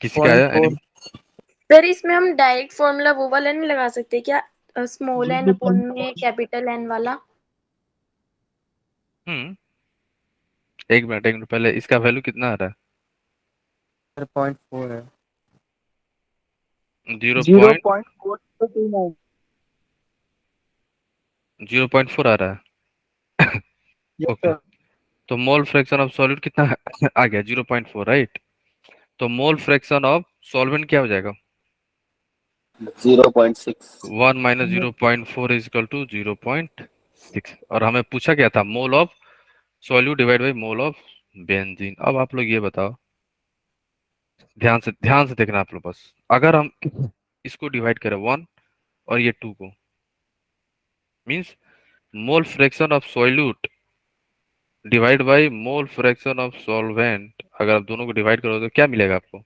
किसी का आया 0.4 सर इसमें हम डायरेक्ट फॉर्मूला वो वाला नहीं लगा सकते क्या, स्मॉल एन अपॉन 0.4 में कैपिटल एन वाला? हम्म एक मिनट पहले इसका वैल्यू कितना आ रहा सर 0.4 है। है? 0.429 0.4 आ रहा है। Yes okay. सर। तो मोल फ्रैक्शन ऑफ सॉल्यूट कितना आ गया? 0.4 राइट। तो मोल फ्रैक्शन ऑफ सॉल्वेंट क्या हो जाएगा? 0.6। 1 माइनस 0.4 इज इक्वल टू 0.6। और हमें पूछा क्या था? मोल of solute divide by mole of benzene. अब आप लोग ये बताओ, ध्यान से देखना आप लोग बस। अगर हम इसको डिवाइड करें 1 और ये 2 को, means mole fraction of solute divide by mole fraction of solvent, अगर आप दोनों को डिवाइड करो तो क्या मिलेगा आपको?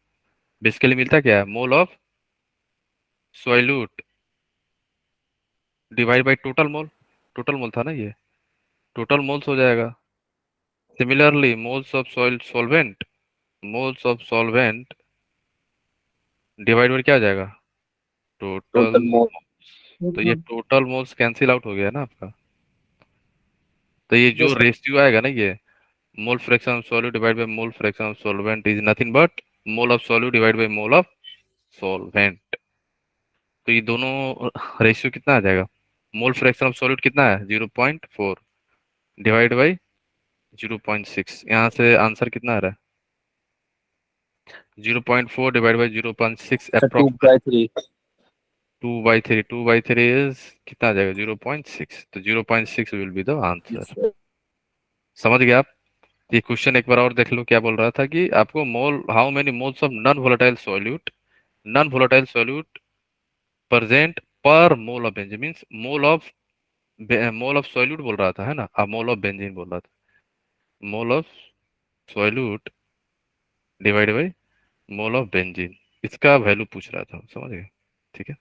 बेसिकली मिलता क्या है? मोल of solute divide by total mole था ना ये, टोटल मोल्स हो जाएगा। Similarly moles of solvent divide by क्या हो जाएगा? Total total mole. मोल्स। तो ये टोटल मोल्स कैंसिल आउट हो गया ना आपका। तो ये जो यस रेशियो आएगा ना, ये मोल fraction of solute divide by mole fraction of solvent is nothing but mole of solute divide by mole of solvent. तो ये दोनों रेशियो कितना आ जाएगा? मोल फ्रैक्शन ऑफ सॉल्यूट कितना है? 0.4 डिवाइड बाई 0.6। यहाँ से आंसर कितना आ रहा है? 0.4 divide by 0.6 sir approx 2/3। 2/3। 2/3 is कितना आ जाएगा? 0.6। तो 0.6 विल बी द आंसर। समझ गए आप? ये क्वेश्चन एक बार और देख लो। क्या बोल रहा था कि आपको mole how many moles of non volatile solute present per mole of benzene, means mole of solute बोल रहा था है ना, अब मोल ऑफ बेंजीन बोल रहा था। मोल of solute divide by mole of benzene, इसका वैल्यू पूछ रहा था। समझ गए? ठीक है।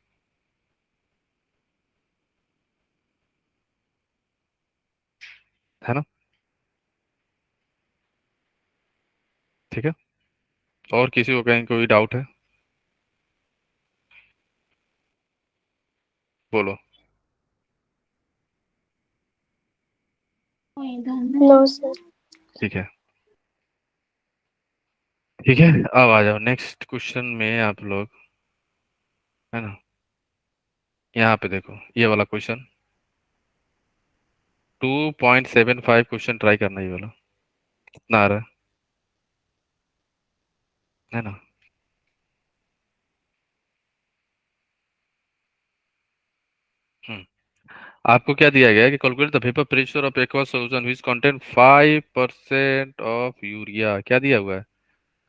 है ना? ठीक है। और किसी को कहीं कोई डाउट है? बोलो। No sir. ठीक है। ठीक है, अब आ जाओ नेक्स्ट क्वेश्चन में आप लोग, है ना। यहाँ पे देखो ये वाला क्वेश्चन 2.75 क्वेश्चन ट्राई करना, ये वाला कितना आ रहा है ना। हम्म आपको क्या दिया गया है कि calculate the vapour pressure of aqueous solution which contain 5% of urea. क्या दिया हुआ है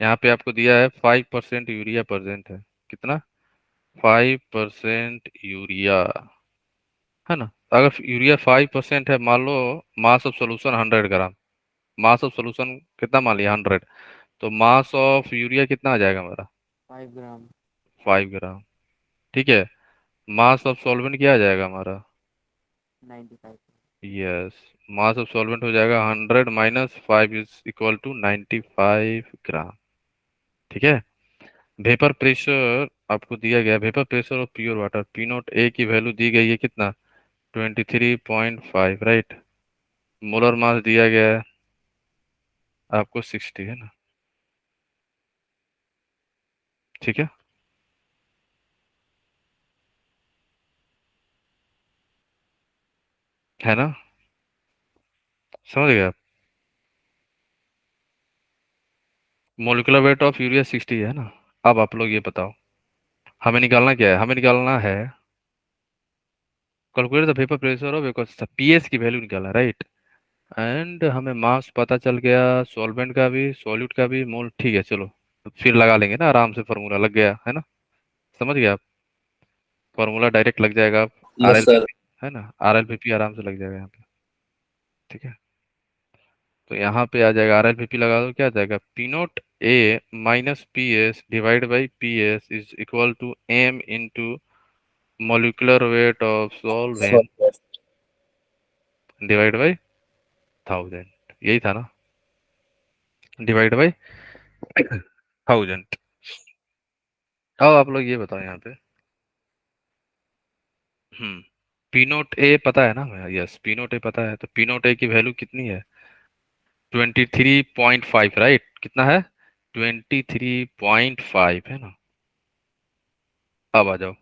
यहाँ पे? आपको दिया है 5% यूरिया प्रेजेंट है। कितना? 5% यूरिया, है ना। अगर यूरिया 5% है, मान लो mass of solution 100 gram, mass of solution कितना मान लिया? 100। तो मास ऑफ यूरिया कितना आ जाएगा हमारा? 5 ग्राम। 5 ग्राम। ठीक है। मास ऑफ सॉल्वेंट क्या आ जाएगा हमारा? 95। यस, मास ऑफ सॉल्वेंट हो जाएगा 100 माइनस 5 इज इक्वल टू 95 ग्राम। ठीक है। वेपर प्रेशर आपको दिया गया, vapour pressure of pure water P not a की वैल्यू दी गई है कितना? 23.5 राइट। मोलर मास दिया गया है आपको 60, है ना। ठीक है। है ना, समझ गए आप? मोलिकुलर वेट ऑफ यूरिया 60 है ना। अब आप लोग ये बताओ, हमें निकालना क्या है? हमें निकालना है calculate the vapour pressure of एक पीएस की वैल्यू निकालना, राइट। एंड हमें मास पता चल गया, सॉल्वेंट का भी, सॉल्यूट का भी, मोल। ठीक है, चलो फिर लगा लेंगे ना आराम से, फार्मूला लग गया है ना, समझ गए आप, फार्मूला डायरेक्ट लग जाएगा आप, यस सर। RLPP है ना, RLPP आराम से लग जाएगा यहाँ पे, ठीक है। तो यहाँ पे आ जाएगा RLPP लगा दो, क्या आ जाएगा, P naught A minus PS divide by PS is equal to M into molecular weight of solvent divide by 1000, यही था ना, डिवाइड बाई 1000। अब आप लोग ये बताओ यहाँ पे, P नोट A पता है ना, यस P नोट A पता है, तो P नोट A की वैल्यू कितनी है, 23.5, राइट, कितना है, 23.5 है ना। अब आ जाओ,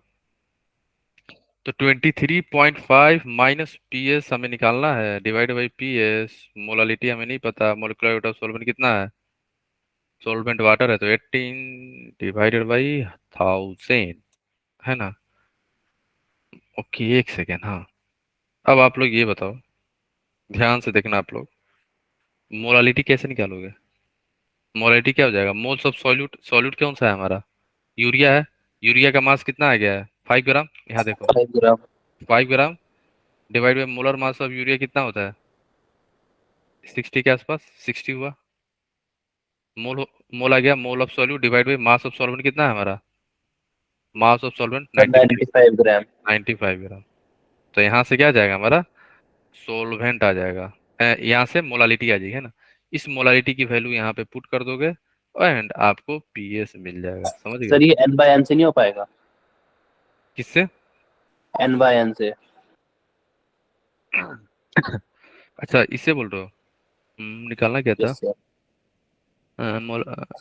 तो 23.5 माइनस PS हमें निकालना है, डिवाइड बाई PS, मोलालिटी हमें नहीं पता, मोलिकुलर वेट ऑफ सॉल्वेंट कितना है, सॉल्वेंट वाटर है तो 18 डिवाइडेड बाई 1000 है ना। ओके, एक सेकेंड, हाँ। अब आप लोग ये बताओ, ध्यान से देखना आप लोग, मोलालिटी कैसे निकालोगे, मोलालिटी क्या हो जाएगा, मोल्स ऑफ सॉल्यूट, सॉल्यूट कौन सा है हमारा, यूरिया है, यूरिया का मास कितना आ गया है, 5 ग्राम, यहाँ देखो 5 ग्राम। 5 gram divide by molar mass of urea कितना होता है, 60 के आसपास, 60 हुआ, मोल आ गया, मोल of solute divide by mass of solvent कितना है हमारा, मास ऑफ सॉल्वेंट 95 ग्राम। 95 ग्राम। तो यहाँ से क्या आ जाएगा हमारा, सोलवेंट आ जाएगा, यहाँ से मोलालिटी आ जाएगी है ना, इस मोलालिटी की वैल्यू यहाँ पे पुट कर दोगे एंड आपको PS मिल जाएगा, समझ गए, सर ये n/n से नहीं हो पाएगा, किससे, n/n से। अच्छा इससे बोल रहे हो, निकालना क्या था, यस सर।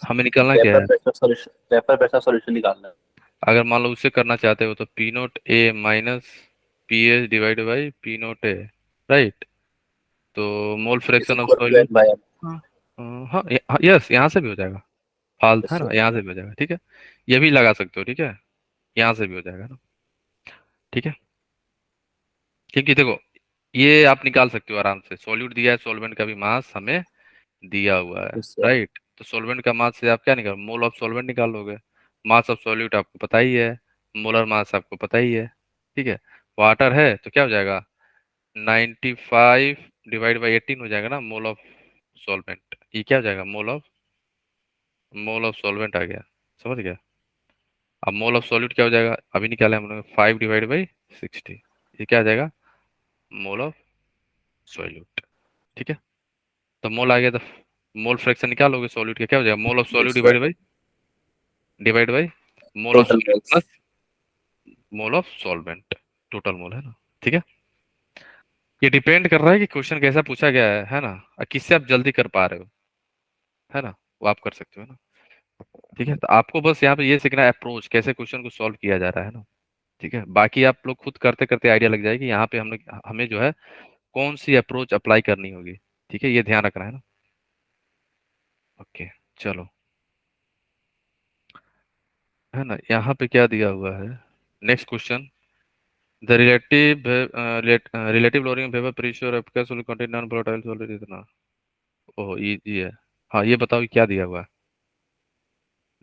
हमें निकालना क्या पेपर है, pressure solution, paper pressure solution निकालना है। अगर मान लो उससे करना चाहते हो तो P naught A minus PS divide by P naught A, right, तो mole is fraction of equal to solute, n/n। हाँ हाँ, यस यहाँ से भी हो जाएगा, फाल है यस ना, सर। यहाँ से भी हो जाएगा, ठीक है, ये भी लगा सकते हो, ठीक है, यहाँ से भी हो जाएगा ना, ठीक है, क्योंकि देखो ये आप निकाल सकते हो आराम से, सॉल्यूट दिया है, सॉल्वेंट का भी मास हमें दिया हुआ है, यस सर। राइट, तो सॉल्वेंट का मास से आप क्या निकाल, मोल ऑफ सॉल्वेंट निकाल लोगे, मास ऑफ सॉल्यूट आपको पता ही है, मोलर मास आपको पता ही है, ठीक है, वाटर है तो क्या हो जाएगा, 95 डिवाइड बाई 18 हो जाएगा ना, मोल ऑफ सॉल्वेंट, ये क्या हो जाएगा, मोल ऑफ सॉल्वेंट आ गया, समझ गया। अब मोल ऑफ सॉल्यूट क्या हो जाएगा, अभी निकाला हम लोग 5 डिवाइड बाई 60, ये क्या आ जाएगा, मोल ऑफ सॉल्यूट, ठीक है, तो मोल आ गया, तो मोल फ्रैक्शन निकालोगे सॉल्यूट का, क्या हो जाएगा, mole of solute yes sir. Divide by mole of total solute moles. Plus mole of solvent, total mole है ना, ठीक है। ये डिपेंड कर रहा है कि क्वेश्चन कैसा पूछा गया है ना, और किससे आप जल्दी कर पा रहे हो, है ना, वो आप कर सकते हो ना, ठीक है, तो आपको बस यहाँ पे ये सीखना है अप्रोच, कैसे क्वेश्चन को सॉल्व किया जा रहा है ना, ठीक है, बाकी आप लोग खुद करते करते आइडिया लग जाएगी, यहाँ पे हम लोग हमें जो है कौन सी अप्रोच अप्लाई करनी होगी, ठीक है, ये ध्यान रखना है ना, ओके, चलो, है ना, यहाँ पे क्या दिया हुआ है, next question, the relative lowering vapour pressure of gas solute contain non volatile solute इतना, ओह इजी है, हाँ ये बताओ क्या दिया हुआ है,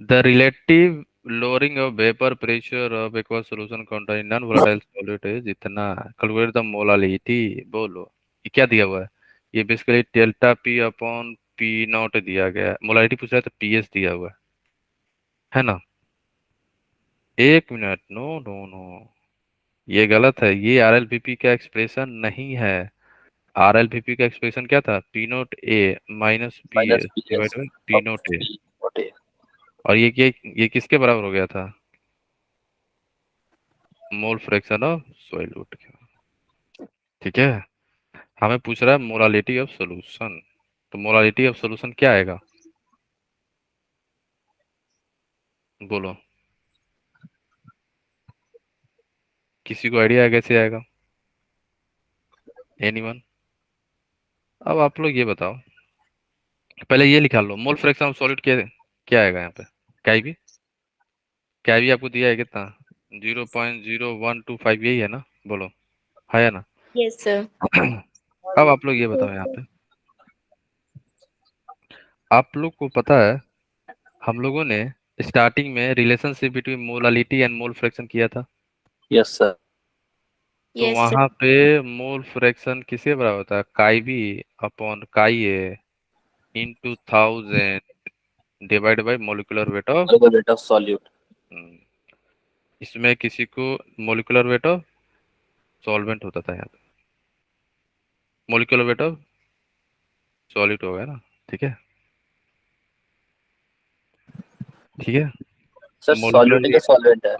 the relative lowering of vapor pressure of aqueous solution containing non-volatile solute is इतना, calculate the molality, बोलो ये क्या दिया हुआ है, ये basically delta P upon P not दिया गया है, मोलालिटी पूछ रहा है तो PS दिया हुआ है ना, एक मिनट, नो नो नो, ये गलत है, ये RLPP का एक्सप्रेशन नहीं है, RLPP का एक्सप्रेशन क्या था, P naught A minus minus PS PS divide by P of note A, P not A। और ये किसके बराबर हो गया था, मोल फ्रैक्शन ऑफ सॉल्यूट, ठीक है, हमें पूछ रहा है मोलालिटी ऑफ सॉल्यूशन, तो मोलालिटी ऑफ सॉल्यूशन क्या आएगा, बोलो, किसी को आइडिया है कैसे आएगा, एनीवन, अब आप लोग ये बताओ, पहले ये निकाल लो, मोल फ्रैक्शन ऑफ सॉल्यूट क्या क्या आएगा यहाँ पे, क्या भी आपको दिया है कितना, 0.0125, यही है ना, बोलो, है ना। Yes sir. अब आप लोग ये बताओ यहाँ पे, आप लोग को पता है हम लोगों ने स्टार्टिंग में relationship between molality and mole fraction किया था। Yes sir. तो यस सर। वहां पे मोल फ्रैक्शन किसके बराबर होता है? काई B upon chi A into 1000 divide by molecular weight of. Molecular weight of solute. इसमें किसी को मोलिकुलर वेट ऑफ सॉल्वेंट होता था, यहाँ पे मोलिकुलर वेट ऑफ सॉलिड हो गया ना। ठीक है, ठीक है। सर सॉल्यूट है मोलिकुलर कि सॉल्वेंट है?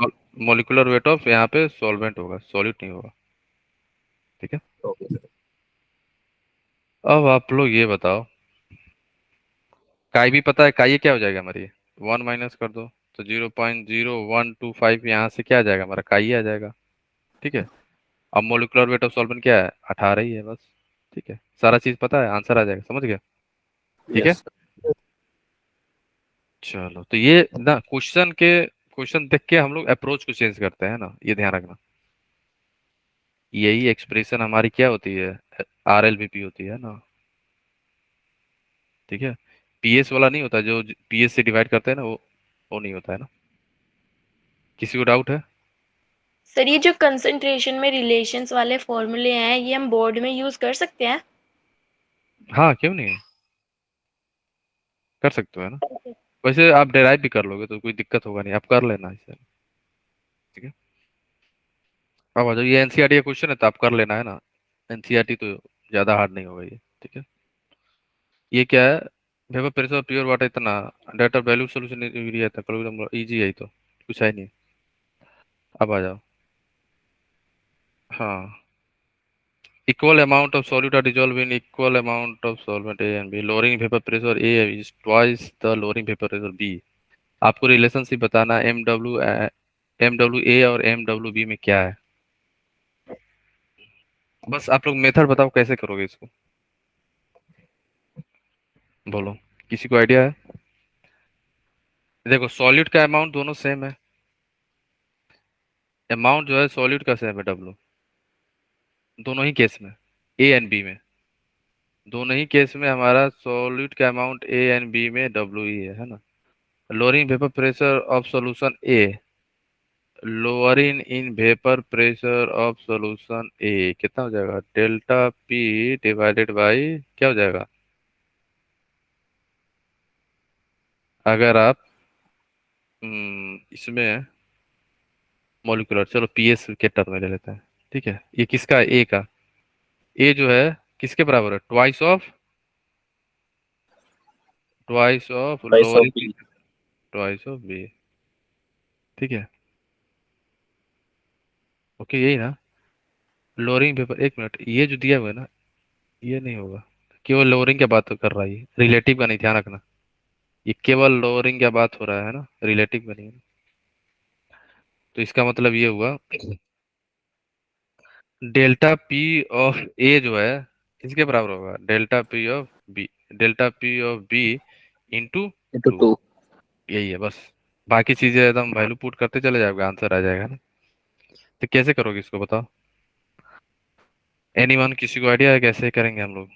मोलिकुलर वेट ऑफ यहाँ पे सॉल्वेंट होगा, सॉलिड नहीं होगा। ठीक है। Okay sir. अब आप लोग ये बताओ, काई भी पता है, काई क्या हो जाएगा हमारी? 1 माइनस कर दो तो 0.0125 यहाँ से क्या आ जाएगा हमारा? काई आ जाएगा। ठीक है। अब मोलिकुलर वेट ऑफ सॉल्वेंट क्या है? 18 ही है बस। ठीक है, सारा चीज पता है, आंसर आ जाएगा, समझ गया? ठीक है। Yes sir. चलो, तो ये ना क्वेश्चन देख के हम लोग अप्रोच को चेंज करते हैं ना, ये ध्यान रखना। यही एक्सप्रेशन हमारी क्या होती है? RLVP होती है ना। ठीक है। PS वाला नहीं होता, जो PS से डिवाइड करते हैं ना, वो नहीं होता है ना। किसी को डाउट है? सर ये जो कंसंट्रेशन में रिलेशंस वाले फॉर्मूले हैं ये हम बोर्ड में यूज कर सकते हैं? हाँ, क्यों नहीं, कर सकते हो है ना। वैसे आप डेराइव भी कर लोगे तो कोई दिक्कत होगा नहीं, आप कर लेना इसे। ठीक है। अब आ जाओ, ये एनसीईआरटी का क्वेश्चन है तो आप कर लेना है ना। एनसीईआरटी तो ज्यादा हार्ड नहीं होगा ये। ठीक है। ये क्या है? वेपर प्रेशर प्योर वाटर इतना, डाटा वैल्यू सोल्यूशन एरिया था, इजी है ये तो, कुछ है नहीं। अब आ जाओ। हाँ, equal amount of solute are dissolved in equal amount of solvent A and B. Lowering vapor pressure A is twice the lowering vapor pressure B. आपको रिलेशनशिप बताना है, MW A और MWB में क्या है। बस आप लोग मेथड बताओ कैसे करोगे इसको, बोलो, किसी को आइडिया है? देखो, सॉल्यूट का अमाउंट दोनों सेम है, अमाउंट जो है सॉल्यूट का सेम है W, दोनों ही केस में, A एंड B में, दोनों ही केस में हमारा सॉल्यूट का अमाउंट A एंड B में W ही है ना। Lowering vapour pressure of solution A, lowering in vapour pressure of solution A कितना हो जाएगा? डेल्टा P डिवाइडेड बाई क्या हो जाएगा? अगर आप इसमें मॉलिक्यूलर, चलो PS के टर्म में ले लेते हैं। ठीक है, ये किसका है? ए का। ए जो है किसके बराबर है? Twice of price of lowering, B. Twice of B। ठीक है, ओके, यही ना। लोअरिंग वेपर, एक मिनट, ये जो दिया हुआ है ना, ये नहीं होगा, केवल लोअरिंग की बात कर रहा है, ये रिलेटिव का नहीं, ध्यान रखना। ये केवल लोअरिंग क्या बात हो रहा है ना, रिलेटिव का नहीं है। तो इसका मतलब ये हुआ, डेल्टा P ऑफ A जो है किसके बराबर होगा? Delta P of B into into 2। 2। यही है बस, बाकी चीजें एकदम वैल्यू पुट करते चले जाओगे, आंसर आ जाएगा ना। तो कैसे करोगे इसको बताओ? एनीवन, किसी को आइडिया है कैसे करेंगे हम लोग?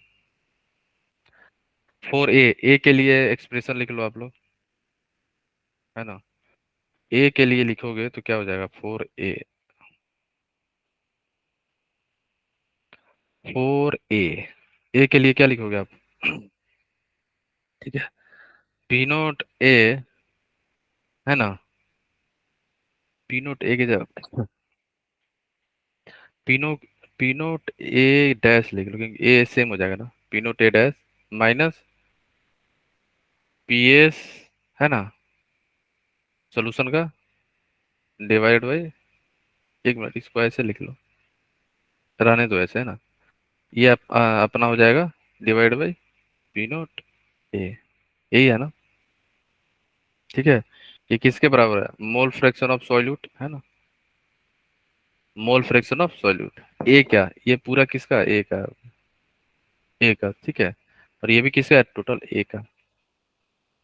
4A के लिए एक्सप्रेशन लिख लो आप लोग, है ना। A के लिए लिखोगे तो क्या हो जाएगा? 4A के लिए क्या लिखोगे आप? ठीक है, P0A, है ना, P0A की जगह P0 P0A डैश लिख लो, क्योंकि A सेम हो जाएगा ना, P0A डैश माइनस PS, है ना, सोल्यूशन का, डिवाइड बाई, एक मिनट, इसको ऐसे लिख लो, रहने दो ऐसे, है ना। ये अपना हो जाएगा डिवाइड बाई P0A, यही है ना। ठीक है, ये किसके बराबर है? मोल फ्रैक्शन ऑफ सॉल्यूट, है ना, मोल फ्रैक्शन ऑफ सॉल्यूट। ए क्या, ये पूरा किसका? ए का, ए का। ठीक है, और ये भी किसका है? टोटल ए का,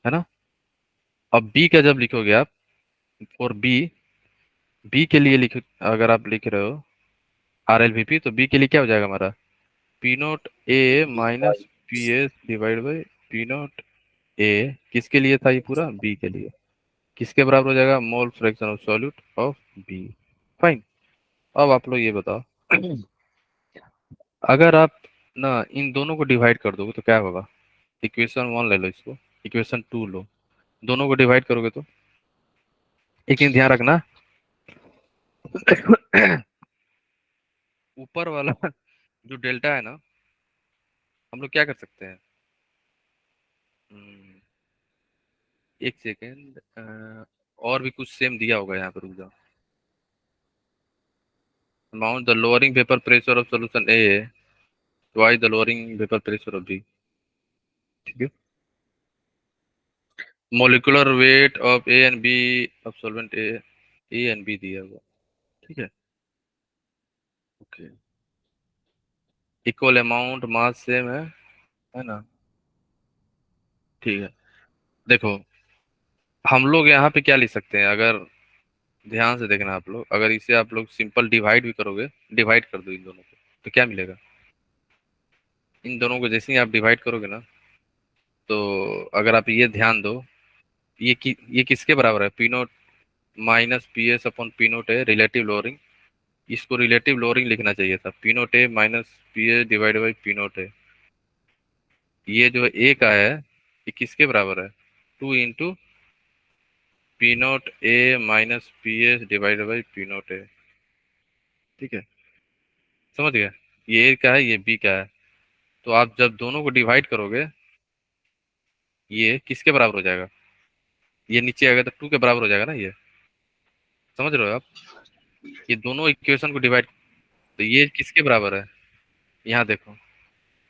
है ना। अब बी का जब लिखोगे आप, और बी के लिए लिख, अगर आप लिख रहे हो RLVP, तो बी के लिए क्या हो जाएगा हमारा? P0A minus PS divide by P0 ए किसके लिए था ये पूरा, बी के लिए, किसके बराबर हो जाएगा, mole fraction of solute of B. Fine. अब आप लोग ये बताओ अगर आप ना इन दोनों को डिवाइड कर दोगे तो क्या होगा, इक्वेशन 1 ले लो, इसको इक्वेशन 2 लो, दोनों को डिवाइड करोगे तो एक चीज ध्यान रखना ऊपर वाला जो डेल्टा है ना, हम लोग क्या कर सकते हैं, हम्म, एक सेकेंड, और भी कुछ सेम दिया होगा यहाँ पर, रुक जाओ। Amount the lowering vapour pressure of solution A twice the lowering vapour pressure of B, ठीक है। Molecular weight of A and B of solvent A and B दिया हुआ, ठीक है। Okay, equal amount mass same है ना, ठीक है। देखो हम लोग यहाँ पे क्या लिख सकते हैं, अगर ध्यान से देखना आप लोग, अगर इसे आप लोग सिंपल डिवाइड भी करोगे, डिवाइड कर दो इन दोनों को, तो क्या मिलेगा, इन दोनों को जैसे ही आप डिवाइड करोगे ना, तो अगर आप ये ध्यान दो, ये किसके बराबर है, P note minus P S upon P note है, रिलेटिव लोअरिंग। इसको रिलेटिव लोअरिंग लिखना चाहिए था, P naught A minus P A divide by P note है। ये जो ए का है ये किसके बराबर है, 2 P naught A minus P S divide by P naught A, ठीक है। समझ गया, ये ए का है ये बी का है, तो आप जब दोनों को डिवाइड करोगे ये किसके बराबर हो जाएगा, ये नीचे आएगा तो 2 के बराबर हो जाएगा ना, ये समझ रहे हो आप, ये दोनों इक्वेशन को डिवाइड, तो ये किसके बराबर है, यहाँ देखो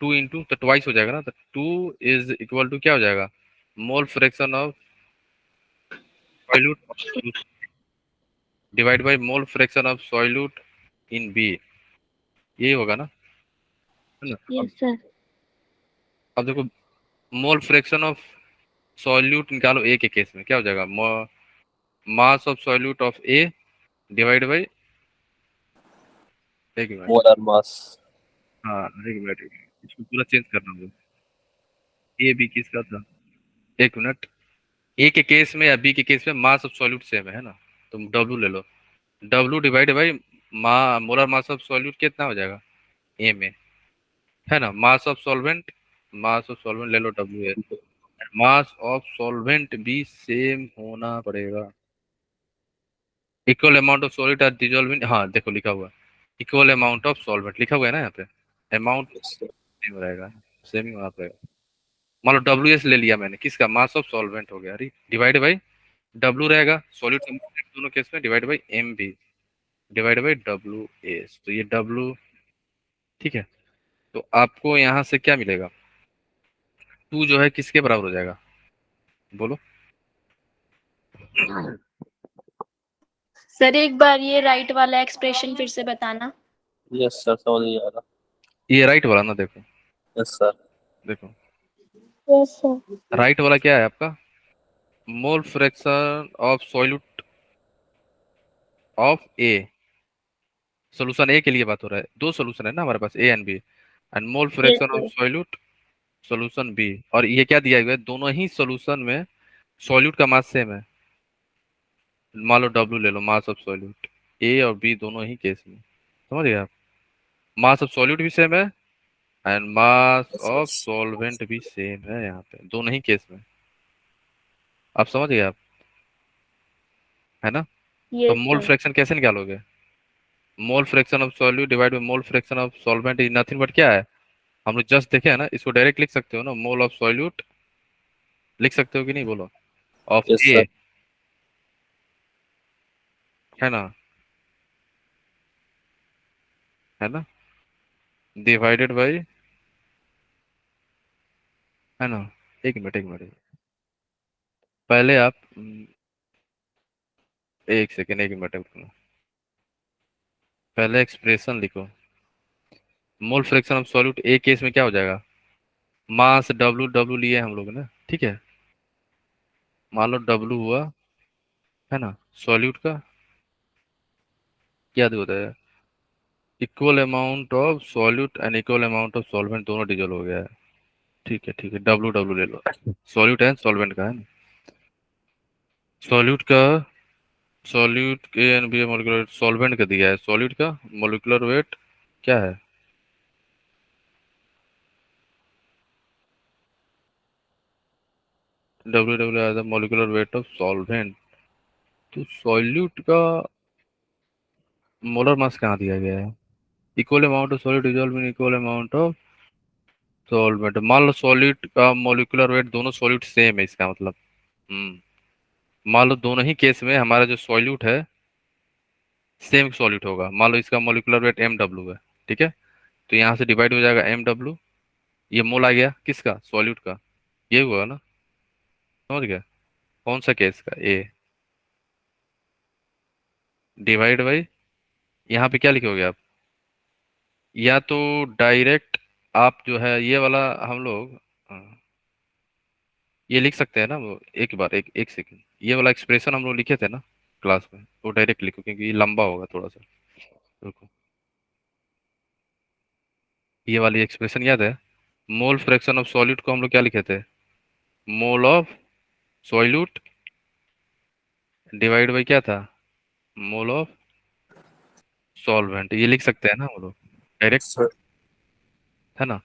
2 तो ट्वाइस हो जाएगा ना, तो 2 इज इक्वल टू क्या हो जाएगा, mole fraction of solute divide by mole fraction of solute in B, यही होगा ना, है ना। Yes sir. अब देखो मोल फ्रैक्शन ऑफ सॉल्यूट निकालो ए के केस में क्या हो जाएगा, मास of solute of A divide by, एक मिनट, मोलर मास। हाँ एक मिनट, इसको पूरा चेंज करना होगा, ए बी किसका था, एक मिनट, ए के केस में या बी के केस में मास ऑफ सॉल्यूट सेम है ना, तुम डब्ल्यू ले लो, W divide by molar mass of solute कितना हो जाएगा ए में, है ना, मास ऑफ सॉल्वेंट ले लो डब्ल्यू है, मास ऑफ सॉल्वेंट भी सेम होना पड़ेगा, equal amount of solid are dissolve in, हाँ देखो लिखा हुआ इक्वल अमाउंट ऑफ सॉल्वेंट लिखा हुआ है ना यहाँ पे, अमाउंट सेम रहेगा, सेम ही होना पड़ेगा। मान लो डब्ल्यू एस ले लिया मैंने, किसका, मास ऑफ सॉल्वेंट हो गया, अरे डिवाइड बाई डब्ल्यू रहेगा सॉल्यूट दोनों केस में, divide by M B divide by W S, तो ये डब्ल्यू, ठीक है। तो आपको यहाँ से क्या मिलेगा, 2 जो है किसके बराबर हो जाएगा, बोलो, सर एक बार ये राइट वाला एक्सप्रेशन फिर से बताना। यस सर, समझ नहीं आ रहा। ये राइट वाला ना, देखो यस सर। देखो यस सर। राइट वाला क्या है आपका, mole fraction of solute of A, solution A के लिए बात हो रहा है, 2 सोल्यूशन है ना हमारे पास A and B, and mole yes fraction of sir. Solute solution B, और ये क्या दिया हुआ है, दोनों ही सोल्यूशन में सॉल्यूट का मास सेम है, मान लो डब्ल्यू ले लो, मास ऑफ सॉल्यूट ए और बी दोनों ही केस में, समझ गए आप, मास ऑफ सॉल्यूट भी सेम है एंड मास ऑफ सॉल्वेंट भी सेम है यहाँ पे, दोनों ही केस में, आप समझ गए आप, है ना। तो यस मोल सर। फ्रैक्शन कैसे निकालोगे, मोल fraction of solute divide by mole fraction of solvent is nothing but क्या है, हम लोग जस्ट देखे है ना, इसको डायरेक्ट लिख सकते हो ना, मोल ऑफ सॉल्यूट लिख सकते हो कि नहीं, बोलो, ऑफ यस ए, सर। है ना, है ना, डिवाइडेड बाय, है ना, एक मिनट पहले आप एक सेकेंड, एक मिनट पहले एक्सप्रेशन लिखो, मोल fraction of solute A case में क्या हो जाएगा, मास डब्ल्यू डब्ल्यू लिए हम लोग ना, ठीक है, मान लो डब्ल्यू हुआ, है ना, सॉल्यूट का क्या होता है, equal amount of solute and equal amount of solvent दोनों डिजोल्व हो गया है, ठीक है डब्लू डब्लू ले लो। सॉल्यूट है सॉल्वेंट का है ना। सॉल्यूट का सॉल्यूट के N B molecular weight solvent का दिया है। सॉल्यूट का मोलिकुलर वेट क्या है? W W as the molecular weight of solvent. तो सॉल्यूट का मोलर मास कहाँ दिया गया है? Equal amount of solid dissolve in equal amount of solvent. मान लो सॉलिड का मोलिकुलर वेट दोनों सॉल्यूट सेम है, इसका मतलब मान लो दोनों ही केस में हमारा जो सॉल्यूट है सेम सॉल्यूट होगा। मान लो इसका मोलिकुलर वेट एम डब्ल्यू है, ठीक है। तो यहाँ से डिवाइड हो जाएगा एम डब्ल्यू, ये मोल आ गया किसका? सॉल्यूट का। ये हुआ ना, समझ गया? कौन सा केस का? ए। डिवाइड बाई, यहाँ पे क्या लिखोगे आप? या तो डायरेक्ट आप जो है ये वाला हम लोग ये लिख सकते हैं ना। वो एक बार एक सेकंड, ये वाला एक्सप्रेशन हम लोग लिखे थे ना क्लास में, वो डायरेक्ट लिखो क्योंकि ये लंबा होगा थोड़ा सा। रुको, ये वाली एक्सप्रेशन याद है? मोल फ्रैक्शन ऑफ सॉल्यूट को हम लोग क्या लिखे थे? मोल ऑफ सॉल्यूट डिवाइड बाई क्या था? मोल ऑफ सॉल्वेंट। ये लिख सकते हैं ना हम लोग डायरेक्ट, सर है ना?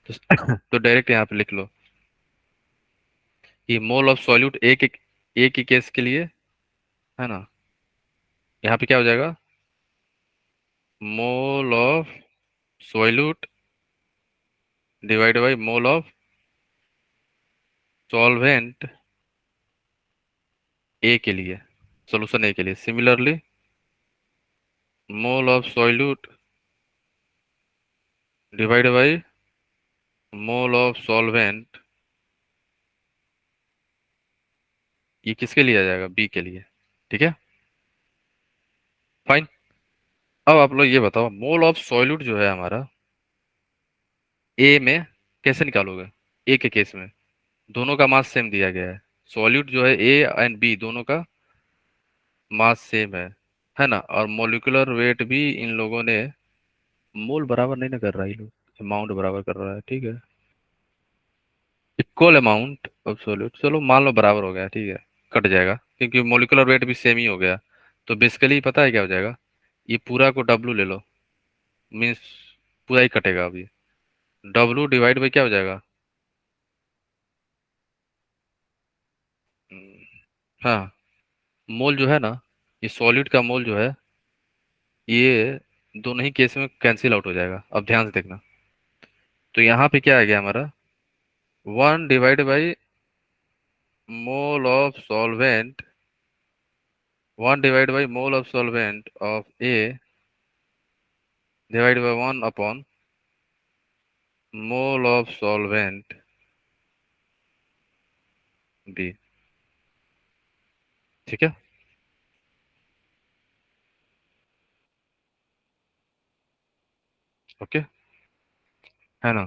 तो, तो डायरेक्ट यहाँ पे लिख लो कि मोल ऑफ सॉल्यूट एक ही केस के लिए, है ना। यहाँ पे क्या हो जाएगा? Mole of solute divide by mole of solvent A के लिए, सॉल्यूशन ए के लिए। Similarly mole of solute divide by mole of solvent, ये किसके लिए आ जाएगा? बी के लिए, ठीक है। फाइन। अब आप लोग ये बताओ, मोल ऑफ सॉल्यूट जो है हमारा ए में कैसे निकालोगे? ए के केस में दोनों का मास सेम दिया गया है। सॉल्यूट जो है ए एंड बी दोनों का मास सेम है ना। और मोलिकुलर वेट भी इन लोगों ने मोल बराबर नहीं ना कर रहा है, ये लोग अमाउंट बराबर कर रहा है, ठीक है। इक्वल अमाउंट ऑफ सॉल्यूट, चलो मान लो बराबर हो गया, ठीक है। कट जाएगा क्योंकि मोलिकुलर वेट भी सेम ही हो गया। तो बेसिकली पता है क्या हो जाएगा? ये पूरा को डब्लू ले लो, मीन्स पूरा ही कटेगा अभी। डब्लू डिवाइड बाई क्या हो जाएगा? हम्म, हाँ, मोल जो है ना, ये सॉलिड का मोल जो है ये दोनों ही केस में कैंसिल आउट हो जाएगा। अब ध्यान से देखना, तो यहाँ पे क्या आ गया हमारा? 1 divide by mole of solvent, 1 divide by mole of solvent of A divide by 1 upon mole of solvent B, ठीक है। ओके, है ना।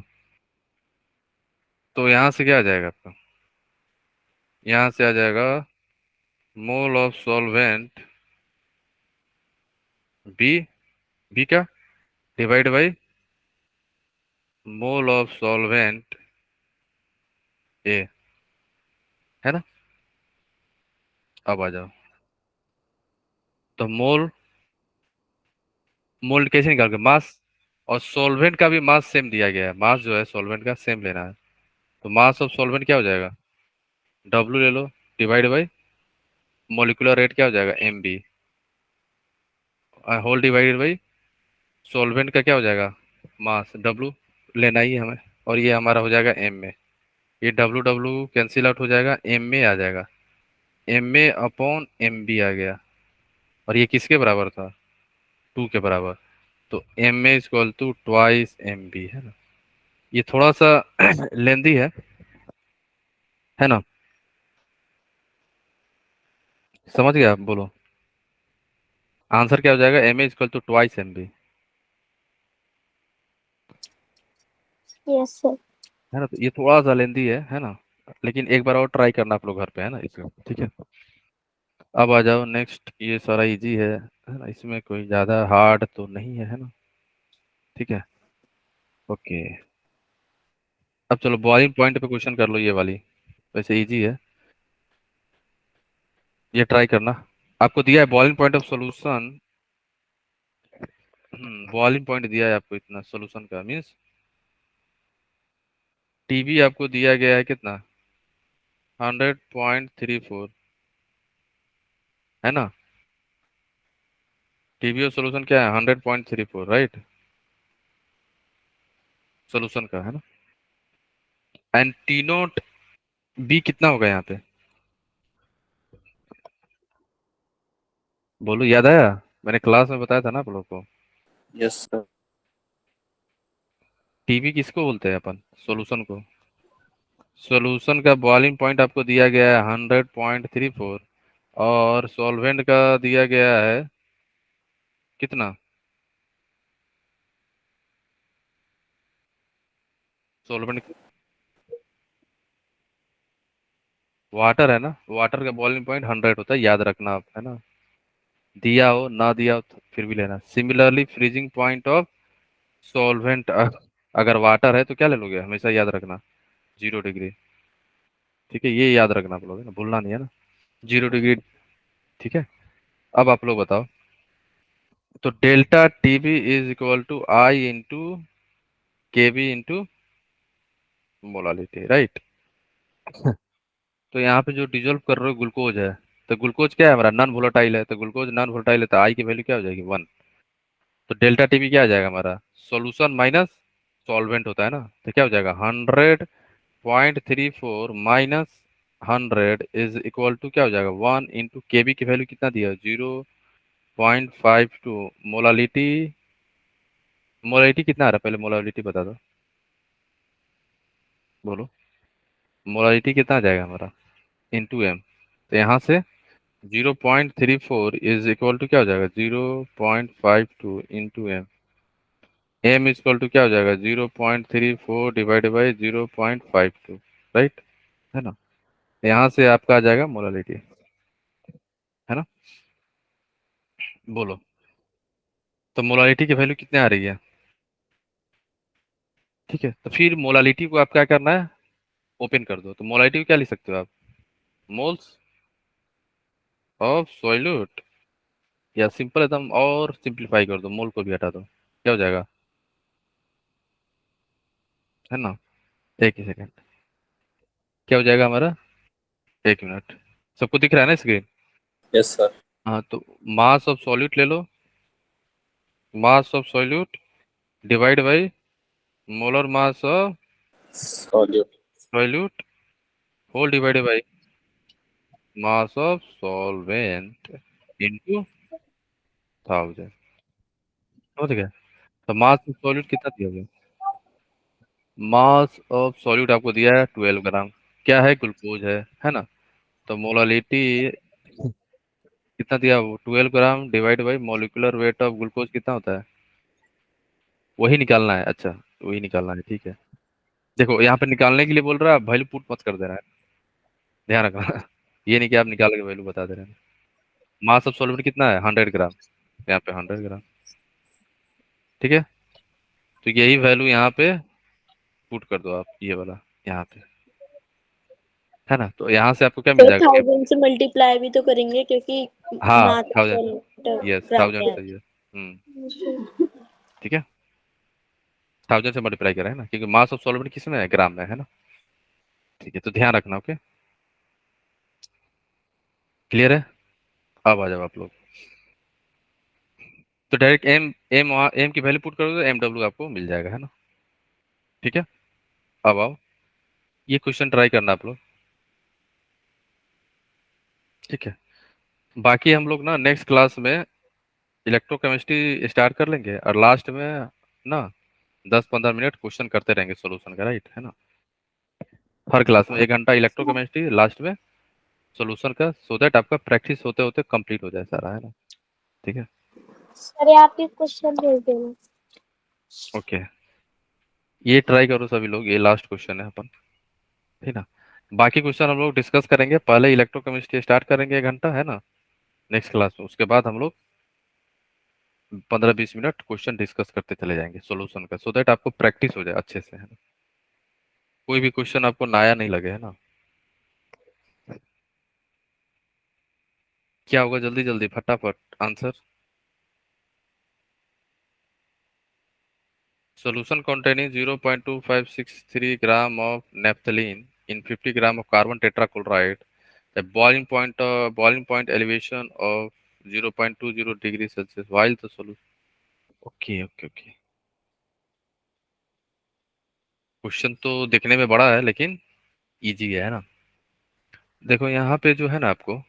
तो यहाँ से क्या आ जाएगा आपका? यहाँ से आ जाएगा mole of solvent B, B का divide by mole of solvent A, है ना। अब आ जाओ, तो मोल मोल कैसे निकाल के मास, और सॉल्वेंट का भी मास सेम दिया गया है। मास जो है सॉल्वेंट का सेम लेना है। तो मास ऑफ सॉल्वेंट क्या हो जाएगा? डब्लू ले लो डिवाइड बाई मोलिकुलर रेट क्या हो जाएगा? M B, whole divided by solvent का क्या हो जाएगा? मास डब्लू लेना ही है हमें, और ये हमारा हो जाएगा एम में। ये डब्लू डब्लू कैंसिल आउट हो जाएगा, एम में आ जाएगा। एम में अपॉन एम बी आ गया, और ये किसके बराबर था? 2 के बराबर। तो एम में equal to twice M B, है ना। ये थोड़ा सा लेंदी है ना। समझ गया आप? बोलो आंसर क्या हो जाएगा? M A equal to twice M B, yes sir. है ना। तो ये थोड़ा सा लेंदी है ना। लेकिन एक बार और ट्राई करना आप लोग घर पे, है ना इसको, ठीक है। अब आ जाओ नेक्स्ट, ये सारा इजी है ना, इसमें कोई ज़्यादा हार्ड तो नहीं है ना, ठीक है। ओके, अब चलो बॉइलिंग पॉइंट पे क्वेश्चन कर लो, ये वाली वैसे इजी है, ये ट्राई करना। आपको दिया है boiling point of solution, boiling point दिया है आपको इतना सॉल्यूशन का, मींस टीबी आपको दिया गया है कितना, 100.34, है ना। टीबी ऑफ सॉल्यूशन क्या है, 100.34, राइट, सॉल्यूशन का, है ना। एंड टी नोट बी कितना होगा यहाँ पे, बोलो, याद आया, मैंने क्लास में बताया था ना आप लोग को। Yes sir. टीबी किसको बोलते हैं अपन, सॉल्यूशन को। सॉल्यूशन का बॉइलिंग पॉइंट आपको दिया गया है 100.34, और सॉल्वेंट का दिया गया है कितना, सॉल्वेंट, वाटर है ना, वाटर का बॉइलिंग पॉइंट 100 होता है, याद रखना आप, है ना। दिया हो ना दिया हो तो फिर भी लेना। Similarly freezing point of solvent, अगर वाटर है तो क्या ले लोगे, हमेशा याद रखना 0 डिग्री, ठीक है, ये याद रखना आप लोग, है ना, भूलना नहीं, है ना, 0 डिग्री, ठीक है। अब आप लोग बताओ, तो delta TB is equal to I into K B into molality, right. तो यहाँ पे जो डिजोल्व कर रहे हो ग्लूकोज है, तो ग्लूकोज क्या है हमारा, नॉन वोलेटाइल है, तो ग्लूकोज नॉन वोलेटाइल है, तो आई की वैल्यू क्या हो जाएगी, 1। तो डेल्टा टीबी क्या आ जाएगा हमारा, सॉल्यूशन माइनस सॉल्वेंट होता है ना, तो क्या हो जाएगा, 100.34 माइनस 100 इज इक्वल टू क्या हो जाएगा, 1 इंटू के बी की वैल्यू कितना दिया है, 0.52। मोलालिटी, मोलालिटी कितना आ रहा है, पहले मोलालिटी बता दो, बोलो, मोलालिटी कितना आ जाएगा हमारा, इंटू एम, तो यहाँ से 0.34 इज इक्वल टू क्या हो जाएगा, 0.52 into M, M is equal to क्या हो जाएगा, 0.34 डिवाइड बाई 0.52, राइट, है ना। यहाँ से आपका आ जाएगा मोलालिटी, है ना, बोलो, तो मोलालिटी की वैल्यू कितने आ रही है, ठीक है। तो फिर मोलालिटी को आप क्या करना है, ओपन कर दो, तो मोलालिटी को क्या लिख सकते हो आप, मोल्स ऑफ सॉल्यूट, या सिंपल एकदम और सिंप्लीफाई कर दो, मोल को भी हटा दो, क्या हो जाएगा, है ना। एक ही सेकेंड, क्या हो जाएगा हमारा, 1 मिनट, सबको दिख रहा है ना स्क्रीन। Yes sir. हाँ, तो मास ऑफ सॉल्यूट ले लो, mass of solute divide by molar mass of solute. Solute whole divided by mass of solvent into 1000, समझ गए। तो मास ऑफ सॉल्यूट कितना दिया गया, मास ऑफ सॉल्यूट आपको दिया है 12 ग्राम, क्या है, ग्लूकोज है ना। तो मोलालिटी कितना दिया, वो 12 gram divide by molecular weight of glucose कितना होता है, वही निकालना है, अच्छा, वही निकालना है, ठीक है। देखो यहाँ पे निकालने के लिए बोल रहा है, वैल्यू पुट मत कर दे रहा है, ध्यान रखना। ये नहीं कि आप निकाल के वैल्यू बता दे रहे हैं। मास ऑफ सॉल्वेंट कितना है, 100 ग्राम, यहाँ पे 100 ग्राम, ठीक है। तो यही वैल्यू यहाँ पे पुट कर दो आप, ये वाला यहाँ पे, है ना। तो यहाँ से आपको क्या मिल तो जाएगा, 1000 से मल्टीप्लाई भी तो करेंगे क्योंकि हाँ, मास 1000, यस, ग्राम 1000 में है। सही है, ठीक है, 1000 से मल्टीप्लाई करें, है ना, क्योंकि मास ऑफ सॉल्वेंट किस में है, ग्राम में, है ना, ठीक है। तो ध्यान रखना, ओके, क्लियर है। अब आ जाओ आप लोग, तो डायरेक्ट एम एम एम की वैल्यू पुट करोगे तो एम डब्ल्यू आपको मिल जाएगा, है ना, ठीक है। अब आओ, ये क्वेश्चन ट्राई करना आप लोग, ठीक है। बाकी हम लोग ना नेक्स्ट क्लास में इलेक्ट्रोकेमिस्ट्री स्टार्ट कर लेंगे, और लास्ट में ना 10-15 मिनट क्वेश्चन करते रहेंगे सोल्यूशन का, राइट, है ना। हर क्लास में 1 घंटा इलेक्ट्रोकेमिस्ट्री, लास्ट में सोल्यूशन का, सो दैट आपका प्रैक्टिस होते होते कंप्लीट हो जाए सारा, है ना, ठीक है, अरे आप ये क्वेश्चन भेज देना। ओके। ये ट्राई करो सभी लोग, ये लास्ट क्वेश्चन है अपन, ठीक ना। बाकी क्वेश्चन हम लोग डिस्कस करेंगे, पहले इलेक्ट्रोकेमिस्ट्री स्टार्ट करेंगे 1 घंटा, है ना, नेक्स्ट क्लास में, उसके बाद हम लोग 15-20 मिनट क्वेश्चन डिस्कस करते चले जाएंगे सोल्यूशन का, सो दैट आपको प्रैक्टिस हो जाए अच्छे से, है ना। कोई भी क्वेश्चन आपको नया नहीं लगे, है ना? क्या होगा, जल्दी जल्दी फटाफट answer. Solution containing 0.2563 gram of naphthalene in 50 gram of carbon tetrachloride. A boiling point elevation of 0.20 degrees Celsius while the solution. Okay okay okay. Question तो दिखने में बड़ा है लेकिन इजी है ना? देखो यहाँ पे जो है ना, आपको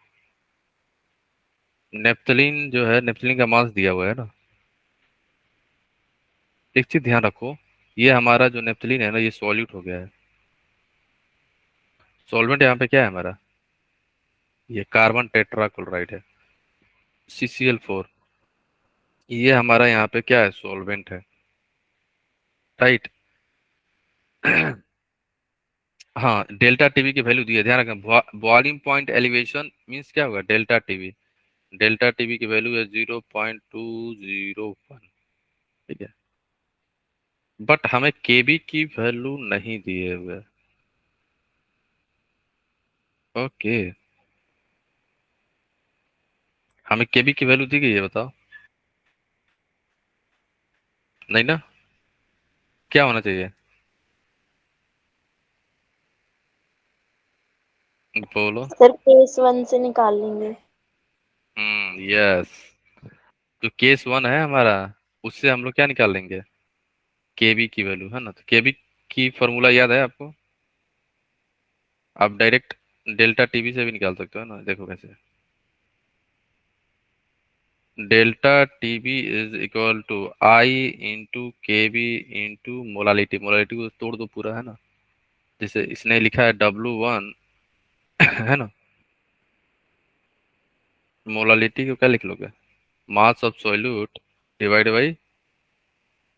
नेप्थलीन जो है, नेप्थलीन का मास दिया हुआ है ना। एक चीज ध्यान रखो, ये हमारा जो नेप्थलीन है ना, ये सॉल्यूट हो गया है। सॉल्वेंट यहाँ पे क्या है हमारा, ये कार्बन टेट्राक्लोराइड है, CCl4। ये हमारा यहाँ पे क्या है, सॉल्वेंट है, राइट। हाँ, डेल्टा टीवी की वैल्यू दी है, ध्यान रखें। बॉइलिंग पॉइंट एलिवेशन मींस क्या होगा, डेल्टा टीवी। डेल्टा टीवी की वैल्यू है 0.201, ठीक है। बट हमें केबी की वैल्यू नहीं दिए हुए। ओके, हमें केबी की वैल्यू दी गई है, बताओ। नहीं ना? क्या होना चाहिए, बोलो। सर केस 1 से निकाल लेंगे। यस। जो केस 1 है हमारा, उससे हम लोग क्या निकाल लेंगे, केबी की वैल्यू, है ना? तो केबी की फॉर्मूला याद है आपको? आप डायरेक्ट डेल्टा टीवी से भी निकाल सकते हो ना, देखो कैसे। Delta TB is equal to I into K B into molality. Molality को तोड़ दो पूरा, है ना? जैसे इसने लिखा है W1 है ना, मोलालिटी को क्या लिख लोगे, mass of solute divide by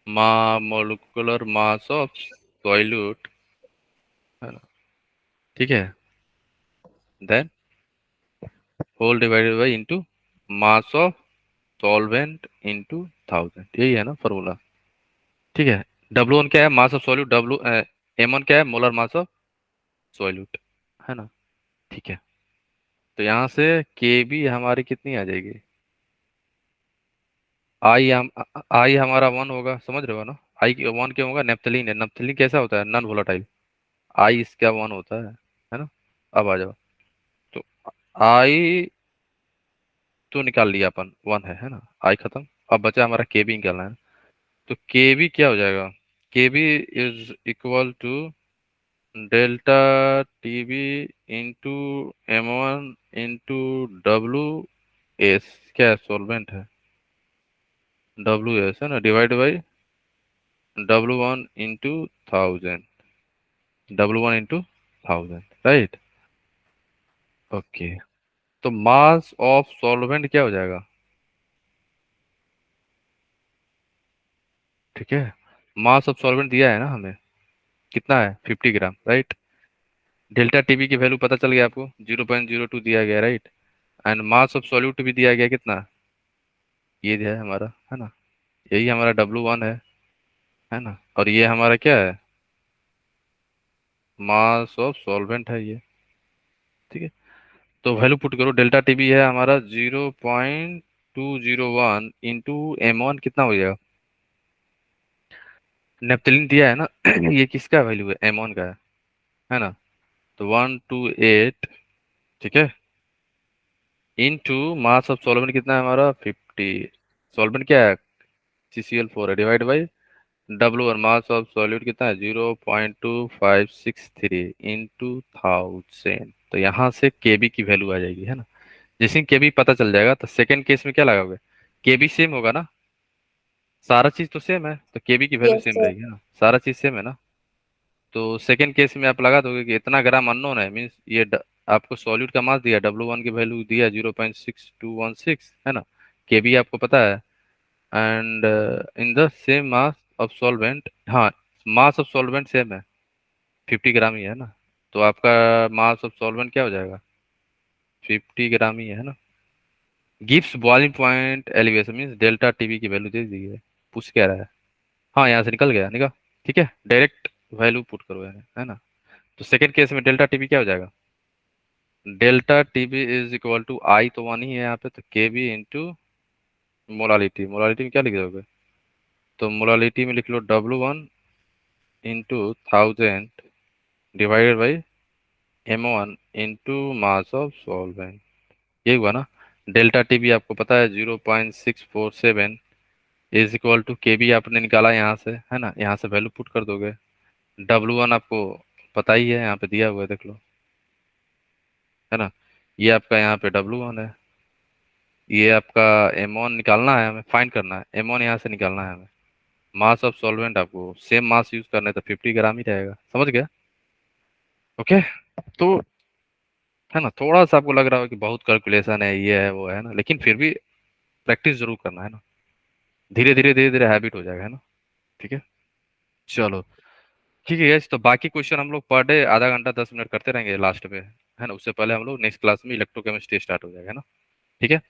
molecular mass of solute, है ना? ठीक है, then whole divided by into mass of solvent into 1000। यही है ना फॉर्मूला, ठीक है। W1 क्या है, मास ऑफ सॉल्यूट। M1 क्या है, मोलर मास ऑफ सॉल्यूट, है ना? ठीक है, तो यहाँ से KB हमारी कितनी आ जाएगी, आई हमारा 1 होगा, समझ रहे हो ना? आई 1 क्यों होगा, नेप्थलीन है। नेप्थलीन कैसा होता है, नॉन वोलेटाइल। आई इसका 1 होता है ना? अब आ जाओ, तो आई तो निकाल लिया अपन, 1 है ना? आई खत्म। अब बचा हमारा KB निकालना है। तो KB क्या हो जाएगा, KB is equal to delta TB into M1 into WS, क्या है, सॉल्वेंट है, WS, है ना, divide by W1 into 1000, W1 into 1000, right. Okay, तो मास ऑफ सॉल्वेंट क्या हो जाएगा, ठीक है। मास ऑफ सॉल्वेंट दिया है ना हमें, कितना है, 50 ग्राम, राइट। डेल्टा टीबी की वैल्यू पता चल गया आपको, 0.02 दिया गया, right. And mass of solute भी दिया गया, कितना, ये है हमारा, है ना? यही हमारा W1 है ना? और ये हमारा क्या है, मास ऑफ सॉल्वेंट है ये, ठीक है। तो वैल्यू पुट करो, डेल्टा टीबी है हमारा 0.201 इंटू M1, कितना हो जाएगा, नेप्थलीन दिया है ना ये किसका वैल्यू है, M1 का है ना? तो 128, ठीक है, इंटू मास ऑफ सॉल्वेंट कितना है हमारा, 50। सॉल्वेंट क्या है, CCl4 है, divide by W1, mass of solute कितना है, 0.2563 इंटू 1000। तो यहाँ से KB की वैल्यू आ जाएगी, है ना? जैसे KB पता चल जाएगा तो सेकंड केस में क्या लगाओगे, KB सेम होगा ना, सारा चीज तो सेम है, तो KB की वैल्यू यस सेम सर। रहेगी ना, सारा चीज सेम है ना। तो सेकंड केस में आप लगा दोगे कि इतना ग्राम अननोन है, मीन्स ये आपको सॉल्यूट का मास दिया, W1 की वैल्यू दिया 0.6216, है ना? KB आपको पता है। And in the same mass of solvent, हाँ, मास ऑफ सॉल्वेंट सेम है, 50 ग्राम ही है ना। तो आपका मास ऑफ सॉल्वेंट क्या हो जाएगा, 50 ग्राम ही है ना। Gives boiling point elevation means delta TB की वैल्यू दे दी है, पूछ क्या रहा है। हाँ, यहाँ से निकल गया, निकल, ठीक है, डायरेक्ट वैल्यू पुट करो, है ना? तो सेकेंड केस में डेल्टा टीबी क्या हो जाएगा, delta TB is equal to I तो 1 ही है यहाँ पे, तो के बी इंटू मोलालिटी। मोलालिटी में क्या लिख दोगे, तो मोलालिटी में लिख लो W1 into 1000 divided by M1 into mass of solvent. ये हुआ ना। डेल्टा टीबी आपको पता है 0.647 इज इक्वल टू के बी आपने निकाला यहाँ से, है ना, यहाँ से वैल्यू पुट कर दोगे। W1 आपको पता ही है, यहाँ पे दिया हुआ है, देख लो, है ना। ये आपका यहाँ पे W1 है, ये आपका M1 निकालना है, हमें फाइंड करना है, M1 यहाँ से निकालना है हमें। मास ऑफ सॉल्वेंट आपको सेम मास यूज करना है तो 50 ग्राम ही रहेगा, समझ गया। ओके, तो है ना, थोड़ा सा आपको लग रहा हो कि बहुत कैलकुलेशन है, ये है वो है ना, लेकिन फिर भी प्रैक्टिस जरूर करना है ना, धीरे धीरे धीरे धीरे हैबिट हो जाएगा, है ना। ठीक है, चलो ठीक है यस। तो बाकी क्वेश्चन हम लोग पर डे आधा घंटा 10 मिनट करते रहेंगे लास्ट में, है ना। उससे पहले हम लोग नेक्स्ट क्लास में इलेक्ट्रोकेमिस्ट्री स्टार्ट हो जाएगा, है ना। ठीक है,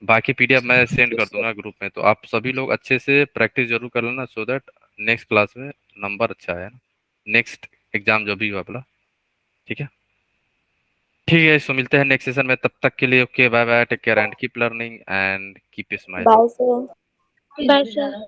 बाकी पीडीएफ मैं सेंड कर दूंगा ग्रुप में, तो आप सभी लोग अच्छे से प्रैक्टिस जरूर कर लेना, सो दैट नेक्स्ट क्लास में नंबर अच्छा है ना, नेक्स्ट एग्जाम जो भी हो अपना। ठीक है, ठीक है, सो मिलते हैं नेक्स्ट सेशन में, तब तक के लिए okay, bye bye, take care and keep learning and keep smiling. Bye sir. Bye sir.